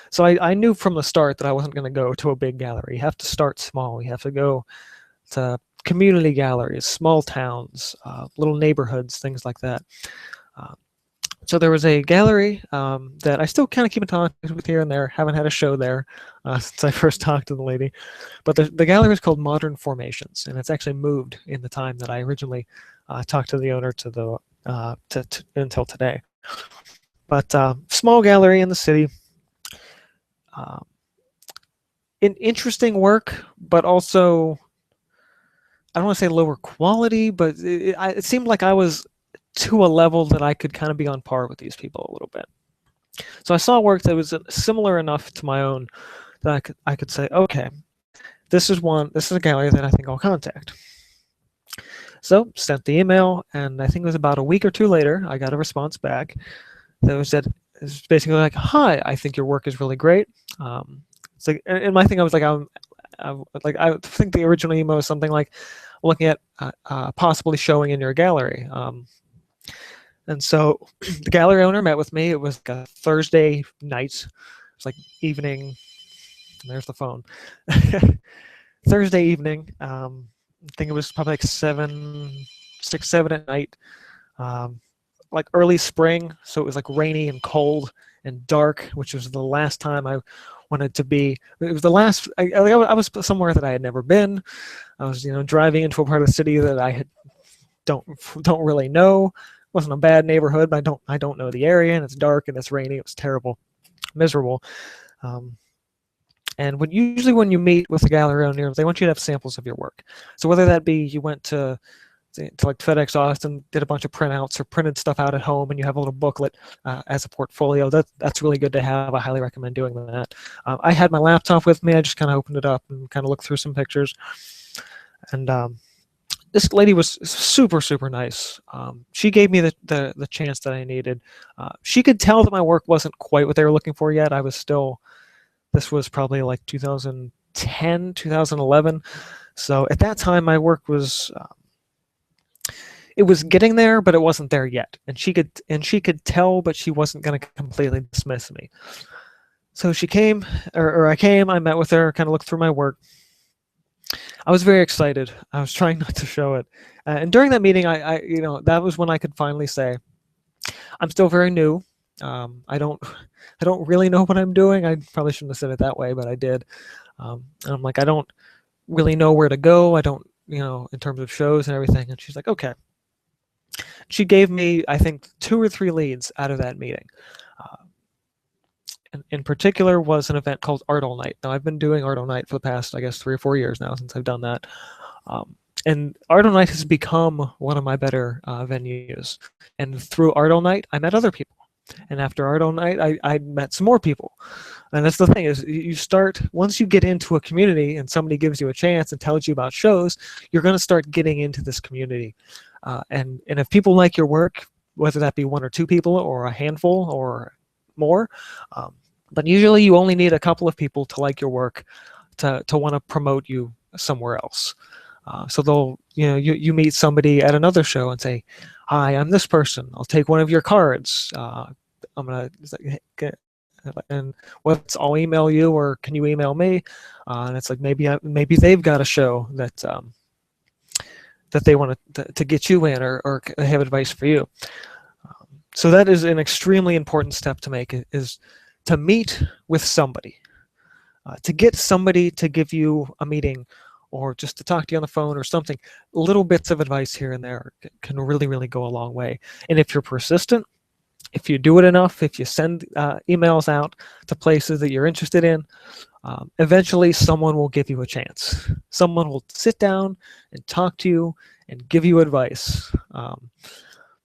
So I knew from the start that I wasn't going to go to a big gallery. You have to start small. You have to go to community galleries, small towns, little neighborhoods, things like that. So there was a gallery that I still kind of keep in contact with here and there. Haven't had a show there since I first talked to the lady. But the gallery is called Modern Formations, and it's actually moved in the time that I originally talked to the owner until today. But small gallery in the city. Interesting work, but also, I don't want to say lower quality, but it seemed like I was to a level that I could kind of be on par with these people a little bit. So I saw work that was similar enough to my own that I could say, okay, this is a gallery that I think I'll contact. So sent the email, and I think it was about a week or two later, I got a response back that was basically like, "Hi, I think your work is really great." It's like, and my thing, I was like, I think the original email was something like, looking at possibly showing in your gallery. And so the gallery owner met with me. It was like a Thursday night. It was like evening. There's the phone. Thursday evening. I think it was probably like 6, 7 at night. Like early spring, so it was like rainy and cold and dark, which was the last time I wanted to be. It was the last. I was somewhere that I had never been. I was, driving into a part of the city that I don't really know. It wasn't a bad neighborhood, but I don't know the area, and it's dark and it's rainy. It was terrible, miserable. And usually when you meet with the gallery owner, they want you to have samples of your work. So whether that be you went to like FedEx Austin, did a bunch of printouts, or printed stuff out at home, and you have a little booklet as a portfolio. That's really good to have. I highly recommend doing that. I had my laptop with me. I just kind of opened it up and kind of looked through some pictures. And this lady was super, super nice. She gave me the chance that I needed. She could tell that my work wasn't quite what they were looking for yet. This was probably like 2010, 2011. So at that time, my work was, it was getting there, but it wasn't there yet. And she could tell, but she wasn't going to completely dismiss me. So she came, or I came, I met with her, kind of looked through my work. I was very excited. I was trying not to show it. And during that meeting, that was when I could finally say, I'm still very new. I don't really know what I'm doing. I probably shouldn't have said it that way, but I did. And I'm like, I don't really know where to go. I don't, in terms of shows and everything. And she's like, okay. She gave me, I think, 2 or 3 leads out of that meeting. And in particular was an event called Art All Night. Now, I've been doing Art All Night for the past, I guess, 3 or 4 years now since I've done that. And Art All Night has become one of my better venues. And through Art All Night, I met other people. And after Art All Night, I met some more people. And that's the thing, is you start, once you get into a community and somebody gives you a chance and tells you about shows, you're going to start getting into this community. And if people like your work, whether that be 1 or 2 people or a handful or more, but usually you only need a couple of people to like your work to want to promote you somewhere else. So they'll, you meet somebody at another show and say, "Hi, I'm this person. I'll take one of your cards. I'm gonna," and I'll email you, or can you email me? And it's like maybe they've got a show that they want to get you in, or have advice for you. So that is an extremely important step to make, is to meet with somebody, to get somebody to give you a meeting, or just to talk to you on the phone or something. Little bits of advice here and there can really, really go a long way. And if you're persistent, if you do it enough, if you send emails out to places that you're interested in, eventually someone will give you a chance. Someone will sit down and talk to you and give you advice.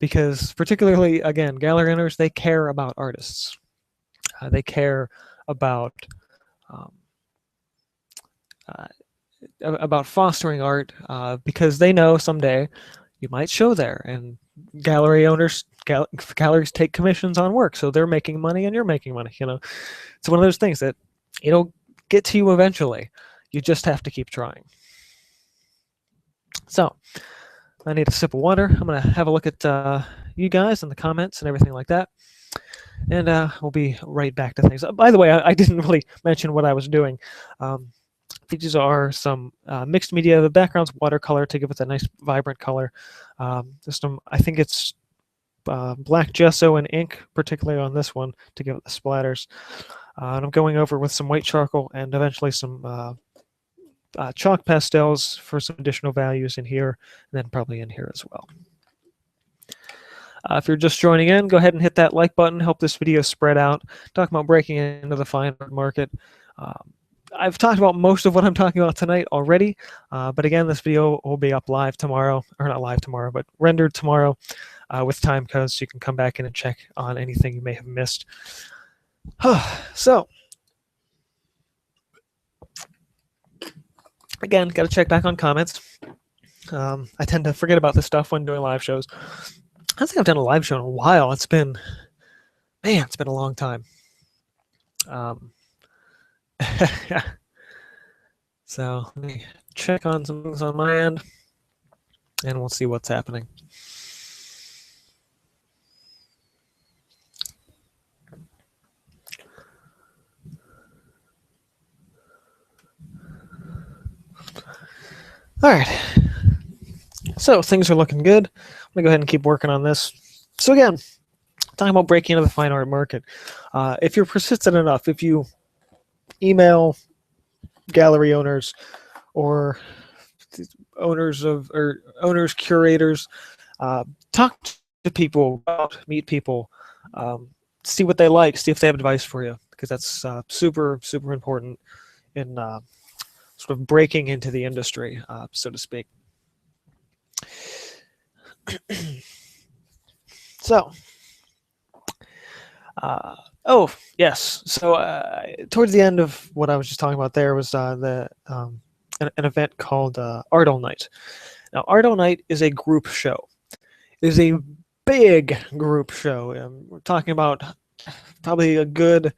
Because particularly, again, gallery owners, they care about artists. They care about fostering art, because they know someday you might show there, and gallery owners, galleries take commissions on work, so they're making money and you're making money. It's one of those things that it'll get to you eventually. You just have to keep trying. So I need a sip of water. I'm going to have a look at you guys in the comments and everything like that. And we'll be right back to things. By the way, I didn't really mention what I was doing. These are some mixed media. The background's watercolor to give it a nice vibrant color. I think it's black gesso and ink, particularly on this one, to give it the splatters. And I'm going over with some white charcoal and eventually some chalk pastels for some additional values in here, and then probably in here as well. If you're just joining in, go ahead and hit that like button, help this video spread out. Talking about breaking into the fine art market. I've talked about most of what I'm talking about tonight already, but again, this video will be up live tomorrow, or not live tomorrow, but rendered tomorrow with time codes, so you can come back in and check on anything you may have missed. So, again, got to check back on comments. I tend to forget about this stuff when doing live shows. I don't think I've done a live show in a while. It's been a long time. So let me check on some things on my end, and we'll see what's happening. All right. So things are looking good. I'm gonna go ahead and keep working on this. So again, talking about breaking into the fine art market. If you're persistent enough, if you email gallery owners or owners, curators, talk to people, meet people, see what they like, see if they have advice for you, because that's super important in sort of breaking into the industry, so to speak. So, oh yes. So towards the end of what I was just talking about, there was an event called Art All Night. Now, Art All Night is a group show. It is a big group show. We're talking about probably a good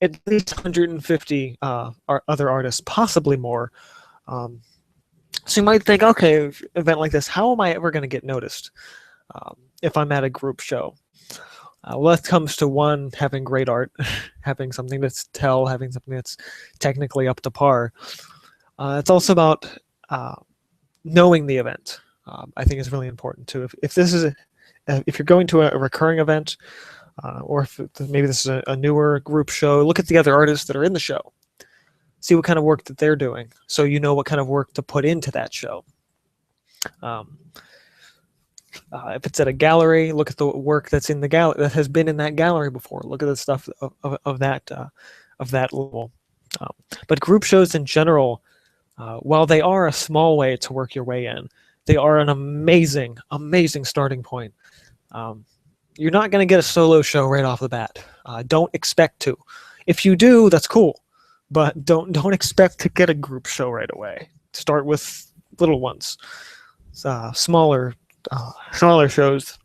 at least 150 other artists, possibly more. So you might think, okay, an event like this, how am I ever going to get noticed if I'm at a group show? Well, that comes to one, having great art, having something to tell, having something that's technically up to par. It's also about knowing the event. I think is really important too. If you're going to a recurring event, or if maybe this is a newer group show, look at the other artists that are in the show. See what kind of work that they're doing, so you know what kind of work to put into that show. If it's at a gallery, look at the work that's in the gallery, that has been in that gallery before. Look at the stuff of that level. But group shows in general, while they are a small way to work your way in, they are an amazing starting point. You're not going to get a solo show right off the bat. Don't expect to. If you do, that's cool. But don't expect to get a group show right away. Start with little ones, smaller shows,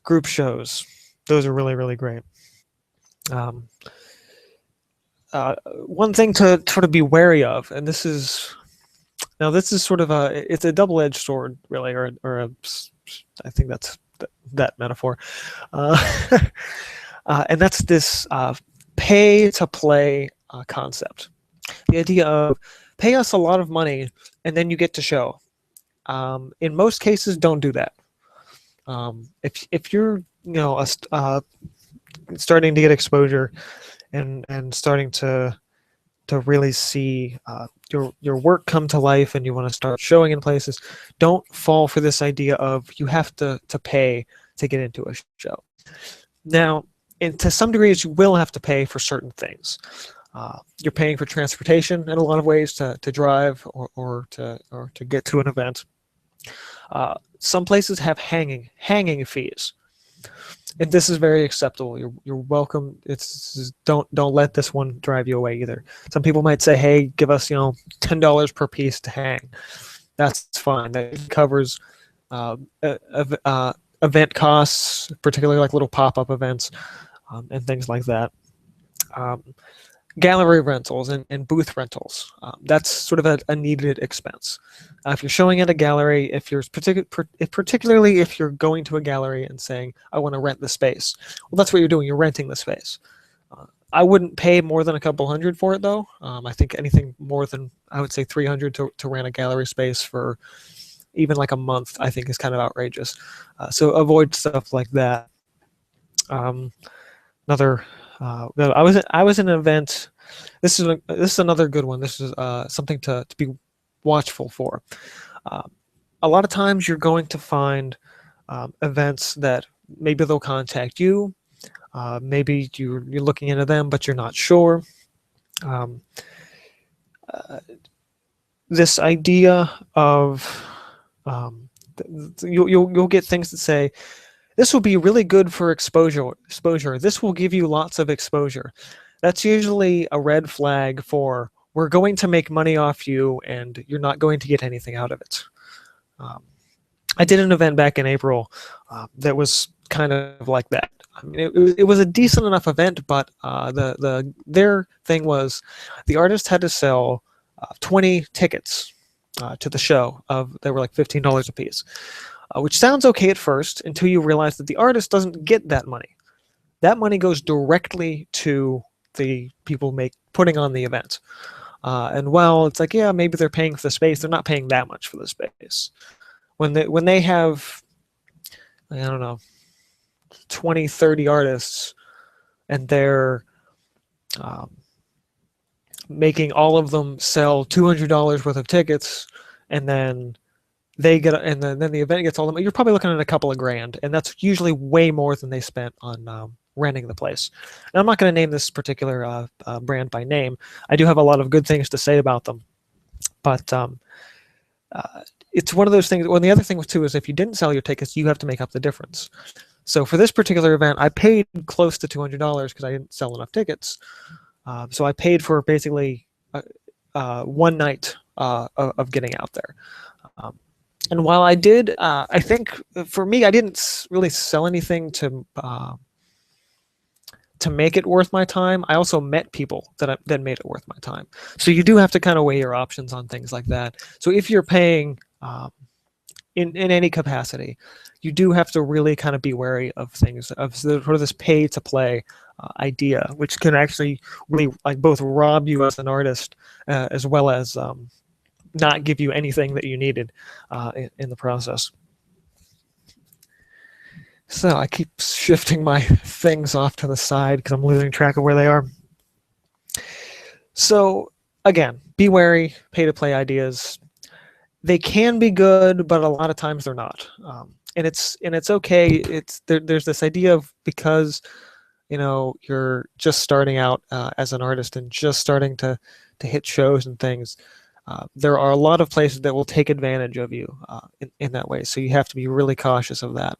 group shows. Those are really great. One thing to sort of be wary of, and this is sort of it's a double-edged sword, really, or I think that's that metaphor, and that's this pay to play concept. The idea of pay us a lot of money and then you get to show. In most cases, don't do that. If you're starting to get exposure and starting to really see your work come to life, and you want to start showing in places, don't fall for this idea of you have to pay to get into a show. Now, to some degrees, you will have to pay for certain things. You're paying for transportation in a lot of ways to drive or to get to an event. Some places have hanging fees, and this is very acceptable. You're welcome. Don't let this one drive you away either. Some people might say, hey, give us $10 per piece to hang. That's fine. That covers event costs, particularly like little pop-up events and things like that. gallery rentals and booth rentals. That's sort of a needed expense. If you're showing at a gallery, particularly if you're going to a gallery and saying, I want to rent the space, well, that's what you're doing. You're renting the space. I wouldn't pay more than a couple hundred for it, though. I think anything more than, I would say, 300 to rent a gallery space for even like a month, I think is kind of outrageous. So avoid stuff like that. Another, I was in an event. This is another good one. This is something to be watchful for. A lot of times you're going to find events that maybe they'll contact you. Maybe you're looking into them, but you're not sure. This idea of you'll get things that say, this will be really good for exposure. This will give you lots of exposure. That's usually a red flag for, we're going to make money off you and you're not going to get anything out of it. I did an event back in April that was kind of like that. I mean, it was a decent enough event, but their thing was the artist had to sell 20 tickets to the show. They were like $15 a piece, which sounds okay at first until you realize that the artist doesn't get that money. That money goes directly to the people putting on the event. And while it's like, yeah, maybe they're paying for the space, they're not paying that much for the space. When they have, I don't know, 20, 30 artists, and they're making all of them sell $200 worth of tickets, and then they get, and then the event gets all them, you're probably looking at a couple of grand, and that's usually way more than they spent on renting the place. And I'm not going to name this particular brand by name. I do have a lot of good things to say about them, but it's one of those things. Well, the other thing too is if you didn't sell your tickets, you have to make up the difference. So for this particular event, I paid close to $200 because I didn't sell enough tickets. So I paid for basically one night of getting out there. And while I did, I think for me, I didn't really sell anything to make it worth my time. I also met people that made it worth my time. So you do have to kind of weigh your options on things like that. So if you're paying in any capacity, you do have to really kind of be wary of things, of sort of this pay to play idea, which can actually really like both rob you as an artist as well as not give you anything that you needed in the process. So I keep shifting my things off to the side because I'm losing track of where they are. So again, be wary, pay-to-play ideas. They can be good, but a lot of times they're not. And it's okay. There's this idea of, because you're just starting out as an artist and just starting to hit shows and things. There are a lot of places that will take advantage of you in that way. So you have to be really cautious of that.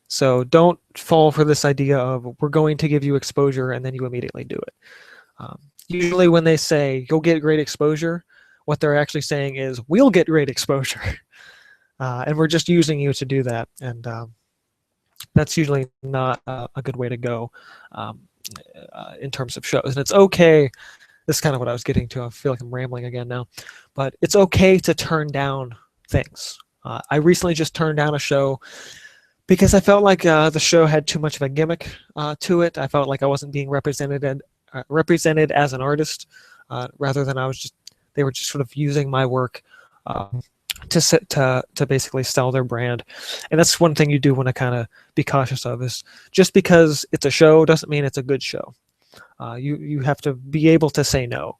So don't fall for this idea of, we're going to give you exposure and then you immediately do it. Usually when they say you'll get great exposure, what they're actually saying is, we'll get great exposure. And we're just using you to do that. And that's usually not a good way to go in terms of shows. And it's okay. This is kind of what I was getting to. I feel like I'm rambling again now. But it's okay to turn down things. I recently just turned down a show because I felt like the show had too much of a gimmick to it. I felt like I wasn't being represented as an artist, rather than they were just sort of using my work to basically sell their brand. And that's one thing you do want to kind of be cautious of, is just because it's a show doesn't mean it's a good show. You have to be able to say no,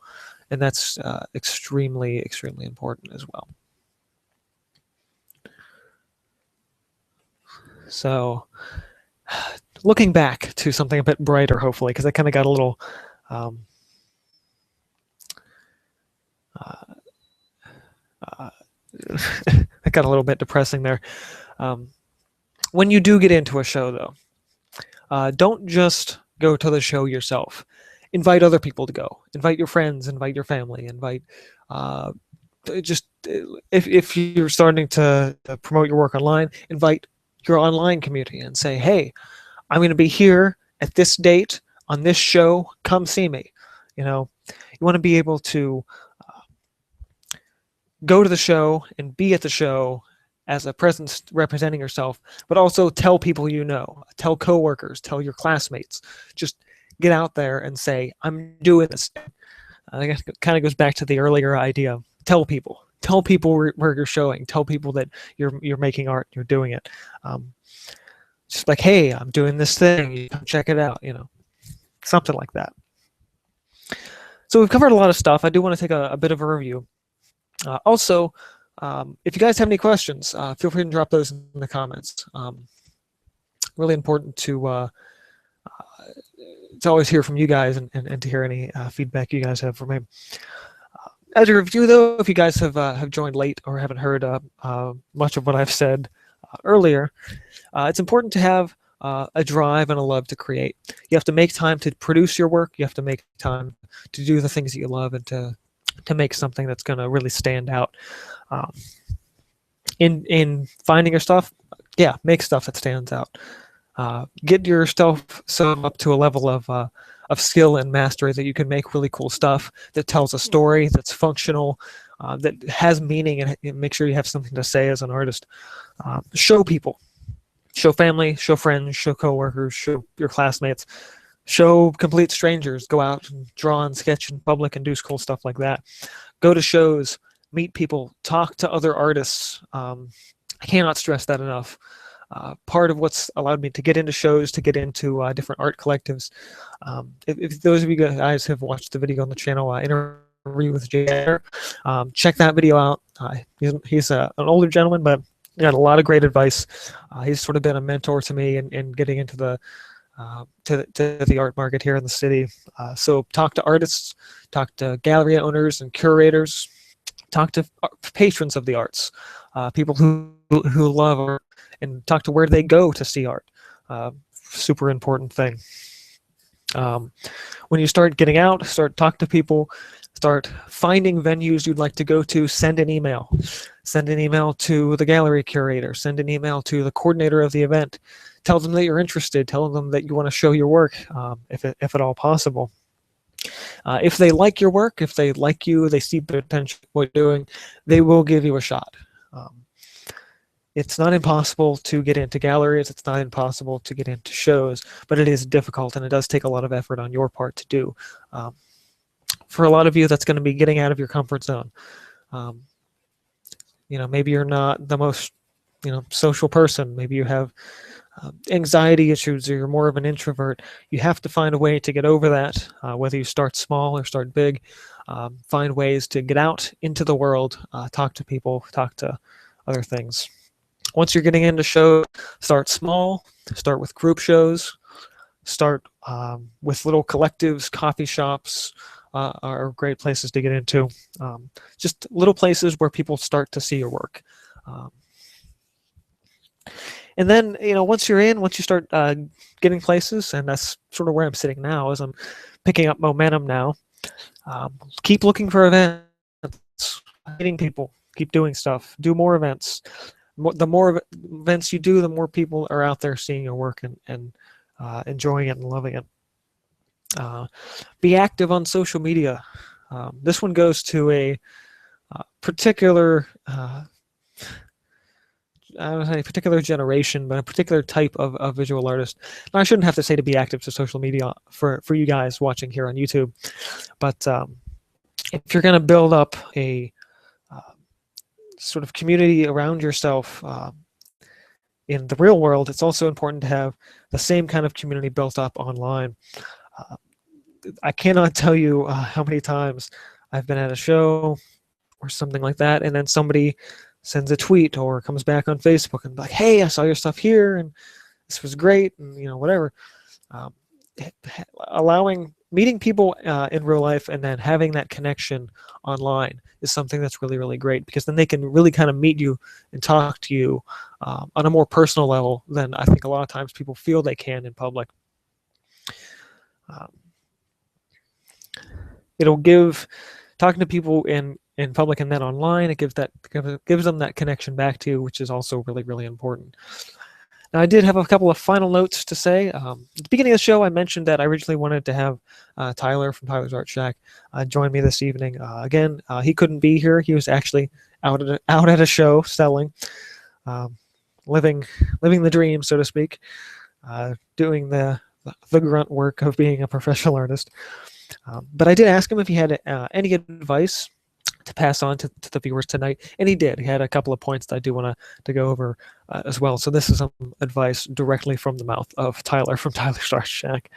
and that's extremely, extremely important as well. So looking back to something a bit brighter, hopefully, because I kind of got a little it got a little bit depressing there. When you do get into a show, though, don't just go to the show yourself. Invite other people to go. Invite your friends. Invite your family. Invite just if you're starting to promote your work online, invite your online community and say, hey, I'm going to be here at this date. on this show, come see me. You know, you want to be able to go to the show and be at the show as a presence representing yourself, but also tell people you know, tell coworkers, tell your classmates. Just get out there and say, I'm doing this. I guess it kind of goes back to the earlier idea. Tell people where you're showing. Tell people that you're making art, you're doing it. Just like, hey, I'm doing this thing. You come check it out. You know, something like that. So we've covered a lot of stuff. I do want to take a bit of a review. Also, if you guys have any questions, feel free to drop those in the comments. Really important to always hear from you guys and to hear any feedback you guys have for me. As a review, though, if you guys have joined late or haven't heard much of what I've said earlier, it's important to have a drive and a love to create. You have to make time to produce your work. You have to make time to do the things that you love and to make something that's going to really stand out. In finding your stuff, yeah, make stuff that stands out. Get yourself up to a level of skill and mastery that you can make really cool stuff that tells a story, that's functional, that has meaning, and make sure you have something to say as an artist. Show people, show family, show friends, show coworkers, show your classmates, show complete strangers. Go out and draw and sketch in public and do cool stuff like that. Go to shows, meet people, talk to other artists. I cannot stress that enough. Part of what's allowed me to get into shows, to get into different art collectives. If those of you guys have watched the video on the channel, interview with Jay, check that video out. He's an older gentleman, but he got a lot of great advice. He's sort of been a mentor to me in getting into the to the art market here in the city. So talk to artists, talk to gallery owners and curators, talk to patrons of the arts, people who love art, and talk to where they go to see art. Super important thing. When you start getting out, start talk to people, start finding venues you'd like to go to, send an email. Send an email to the gallery curator, send an email to the coordinator of the event. Tell them that you're interested, tell them that you want to show your work, if at all possible. If they like your work, if they like you, they see the potential of what you're doing, they will give you a shot. It's not impossible to get into galleries, it's not impossible to get into shows, but it is difficult and it does take a lot of effort on your part to do. For a lot of you, that's going to be getting out of your comfort zone. You know, maybe you're not the most, social person. Maybe you have anxiety issues, or you're more of an introvert. You have to find a way to get over that, whether you start small or start big. Find ways to get out into the world, talk to people, talk to other things. Once you're getting into shows, start small, start with group shows, start with little collectives. Coffee shops are great places to get into. Just little places where people start to see your work. And then, once you start getting places, and that's sort of where I'm sitting now, as I'm picking up momentum now, keep looking for events, meeting people, keep doing stuff, do more events. The more events you do, the more people are out there seeing your work and enjoying it and loving it. Be active on social media. This one goes to a particular, I don't know, a particular generation, but a particular type of visual artist. Now, I shouldn't have to say to be active to social media for you guys watching here on YouTube, but if you're going to build up a sort of community around yourself in the real world, it's also important to have the same kind of community built up online. I cannot tell you how many times I've been at a show or something like that, and then somebody sends a tweet or comes back on Facebook and like, hey, I saw your stuff here and this was great, and whatever. Meeting people in real life and then having that connection online is something that's really, really great, because then they can really kind of meet you and talk to you on a more personal level than I think a lot of times people feel they can in public. It'll give talking to people in public and then online, it gives them that connection back to you, which is also really, really important. Now, I did have a couple of final notes to say. At the beginning of the show, I mentioned that I originally wanted to have Tyler from Tyler's Art Shack join me this evening. Again, he couldn't be here. He was actually out at a show selling, um, living the dream, so to speak, doing the grunt work of being a professional artist. But I did ask him if he had any advice to pass on to the viewers tonight, and he did. He had a couple of points that I do want to go over as well. So this is some advice directly from the mouth of Tyler from Tyler's Art Shack.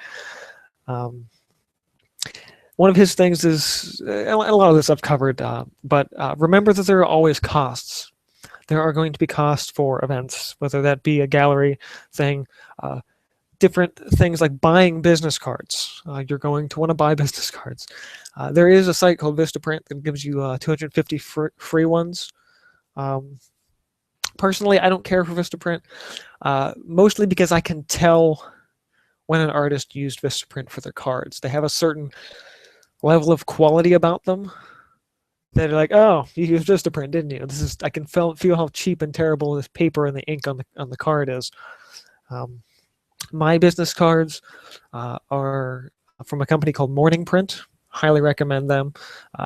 One of his things is, a lot of this I've covered, but remember that there are always costs. There are going to be costs for events, whether that be a gallery thing, different things like buying business cards. You're going to want to buy business cards. There is a site called Vistaprint that gives you 250 free ones. Personally, I don't care for Vistaprint, mostly because I can tell when an artist used Vistaprint for their cards. They have a certain level of quality about them that are like, oh, you used Vistaprint, didn't you? I can feel how cheap and terrible this paper and the ink on the card is. My business cards are from a company called Morning Print. Highly recommend them.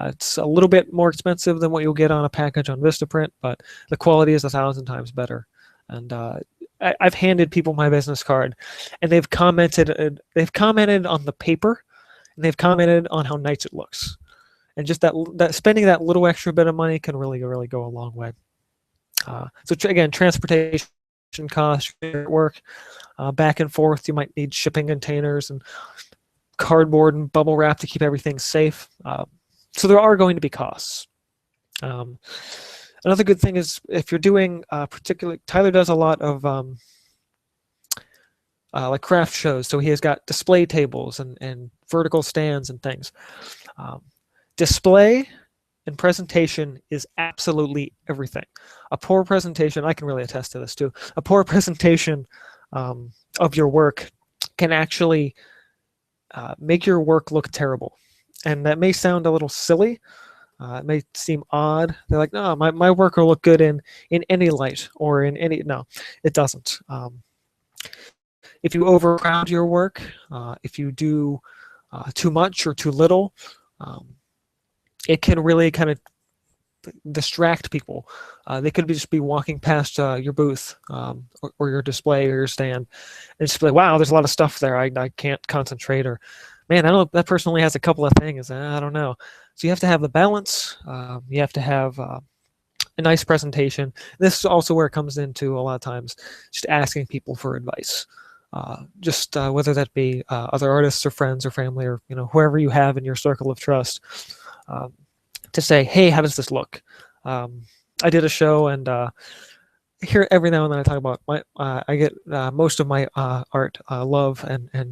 It's a little bit more expensive than what you'll get on a package on Vistaprint, but the quality is 1,000 times better. And I've handed people my business card, and they've commented on the paper, and they've commented on how nice it looks. And just that spending that little extra bit of money can really go a long way. So again, transportation costs, work, back and forth. You might need shipping containers and cardboard and bubble wrap to keep everything safe. So there are going to be costs. Another good thing is if you're doing particularly, Tyler does a lot of like craft shows. So he has got display tables and vertical stands and things. Display and presentation is absolutely everything. A poor presentation, I can really attest to this too, a poor presentation of your work can actually make your work look terrible. And that may sound a little silly. It may seem odd. They're like, no, my work will look good in any light or in any, no, it doesn't. If you overcrowd your work, if you do too much or too little, it can really kind of distract people. They could just be walking past your booth or your display or your stand and just be like, wow, there's a lot of stuff there. I can't concentrate, or man, I don't, that person only has a couple of things. I don't know. So you have to have the balance. You have to have a nice presentation. This is also where it comes into a lot of times just asking people for advice. Just whether that be other artists or friends or family or whoever you have in your circle of trust, to say, hey, how does this look? I did a show, and here every now and then I talk about I get most of my art love and I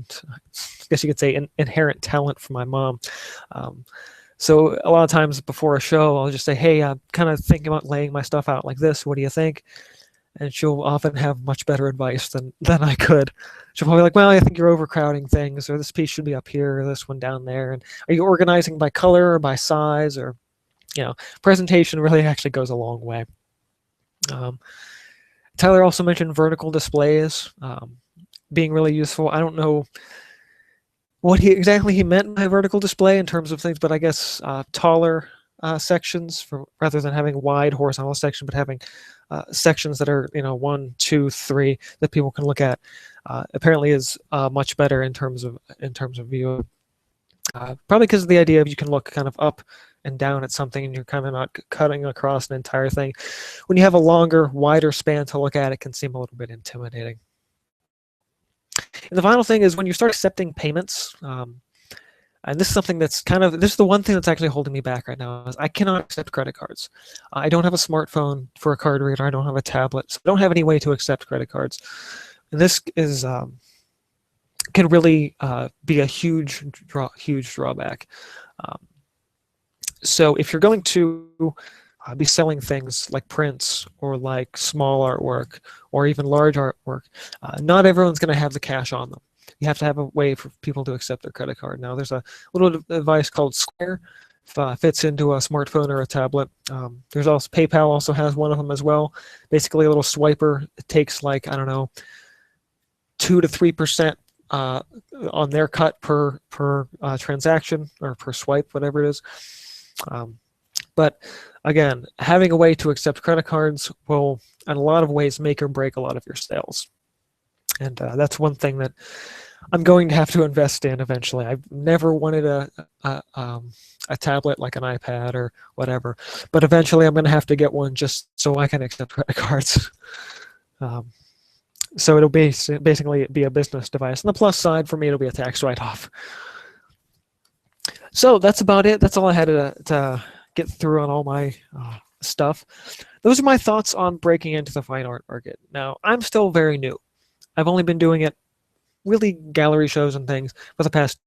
guess you could say inherent talent from my mom. So a lot of times before a show, I'll just say, hey, I'm kind of thinking about laying my stuff out like this. What do you think? And she'll often have much better advice than I could. She'll probably be like, well, I think you're overcrowding things, or this piece should be up here, or this one down there. And are you organizing by color or by size? Or, presentation really actually goes a long way. Tyler also mentioned vertical displays being really useful. I don't know what exactly he meant by vertical display in terms of things, but I guess taller sections rather than having wide horizontal section, but having sections that are 1, 2, 3 that people can look at apparently is much better in terms of view. Probably because of the idea of you can look kind of up and down at something and you're kind of not cutting across an entire thing. When you have a longer, wider span to look at, it can seem a little bit intimidating. And the final thing is when you start accepting payments, and this is something that's this is the one thing that's actually holding me back right now, is I cannot accept credit cards. I don't have a smartphone for a card reader. I don't have a tablet. So I don't have any way to accept credit cards. And this is can really be a huge drawback. So if you're going to be selling things like prints or like small artwork or even large artwork, not everyone's going to have the cash on them. You have to have a way for people to accept their credit card. Now, there's a little device called Square. Fits into a smartphone or a tablet. There's also PayPal also has one of them as well. Basically, a little swiper. It takes like, I don't know, 2 to 3% on their cut per transaction or per swipe, whatever it is. But again, having a way to accept credit cards will, in a lot of ways, make or break a lot of your sales. And that's one thing that I'm going to have to invest in eventually. I've never wanted a tablet like an iPad or whatever, but eventually I'm going to have to get one just so I can accept credit cards. So it'll basically be a business device. On the plus side, for me, it'll be a tax write-off. So that's about it. That's all I had to get through on all my stuff. Those are my thoughts on breaking into the fine art market. Now, I'm still very new. I've only been doing it, really gallery shows and things, for the past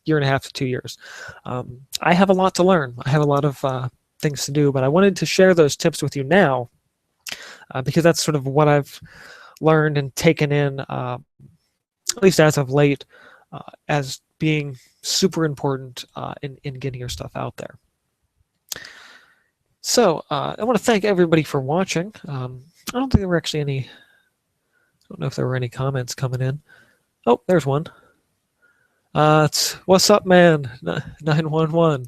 year and a half to 2 years. I have a lot to learn. I have a lot of things to do, but I wanted to share those tips with you now because that's sort of what I've learned and taken in, at least as of late, as being super important in getting your stuff out there. So I want to thank everybody for watching. I don't think there were actually any, I don't know if there were any comments coming in. Oh, there's one. It's what's up, man? 911.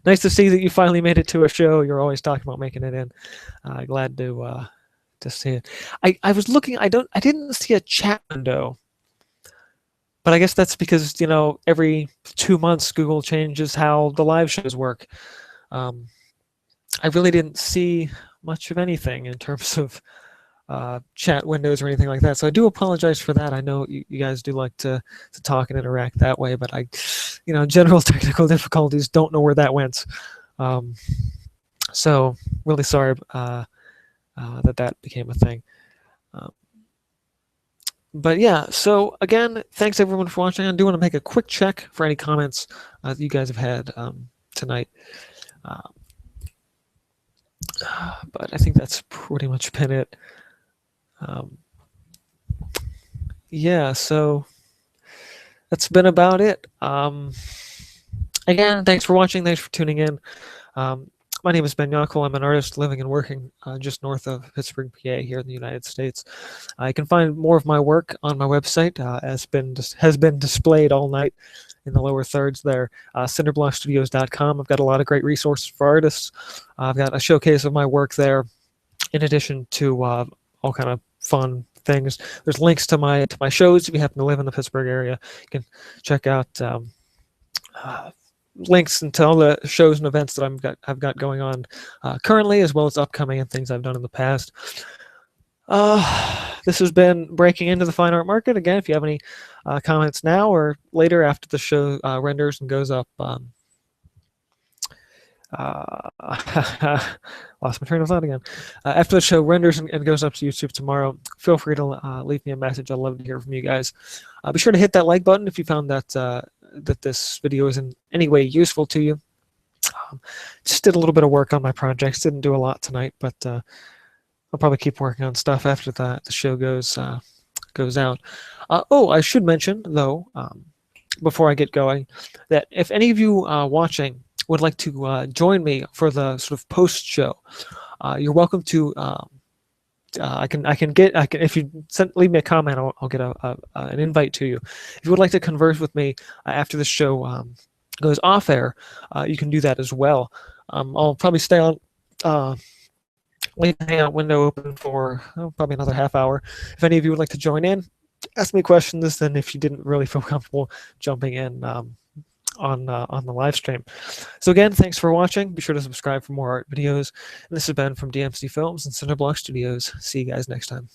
Nice to see that you finally made it to a show. You're always talking about making it in. Glad to see it. I was looking. I didn't see a chat window, but I guess that's because, you know, every 2 months Google changes how the live shows work. I really didn't see much of anything in terms of chat windows or anything like that. So I do apologize for that. I know you guys do like to talk and interact that way, but general technical difficulties, don't know where that went. So really sorry that became a thing. But yeah, so again, thanks everyone for watching. I do want to make a quick check for any comments that you guys have had tonight. But I think that's pretty much been it. Yeah, so that's been about it. Again, thanks for watching. Thanks for tuning in. My name is Ben Yockel. I'm an artist living and working just north of Pittsburgh, PA, here in the United States. You can find more of my work on my website, has been displayed all night in the lower thirds there, cinderblockstudios.com. I've got a lot of great resources for artists. I've got a showcase of my work there, in addition to all kind of fun things. There's links to my shows if you happen to live in the Pittsburgh area. You can check out links into all the shows and events that I've got going on currently, as well as upcoming and things I've done in the past. This has been Breaking Into the Fine Art Market. Again, if you have any comments now or later after the show renders and goes up, lost my train of thought again. After the show renders and goes up to YouTube tomorrow, feel free to leave me a message. I'd love to hear from you guys. Be sure to hit that like button if you found that that this video is in any way useful to you. Just did a little bit of work on my projects. Didn't do a lot tonight, but I'll probably keep working on stuff after the show goes out. Oh, I should mention though, before I get going, that if any of you watching would like to join me for the sort of post show, you're welcome to. If you leave me a comment, I'll get an invite to you. If you would like to converse with me after the show goes off air, you can do that as well. I'll probably stay on. Leave the hangout window open for probably another half hour. If any of you would like to join in, ask me questions. Then, if you didn't really feel comfortable jumping in on the live stream. So again, thanks for watching. Be sure to subscribe for more art videos. And this has been from DMC Films and Cinderblock Studios. See you guys next time.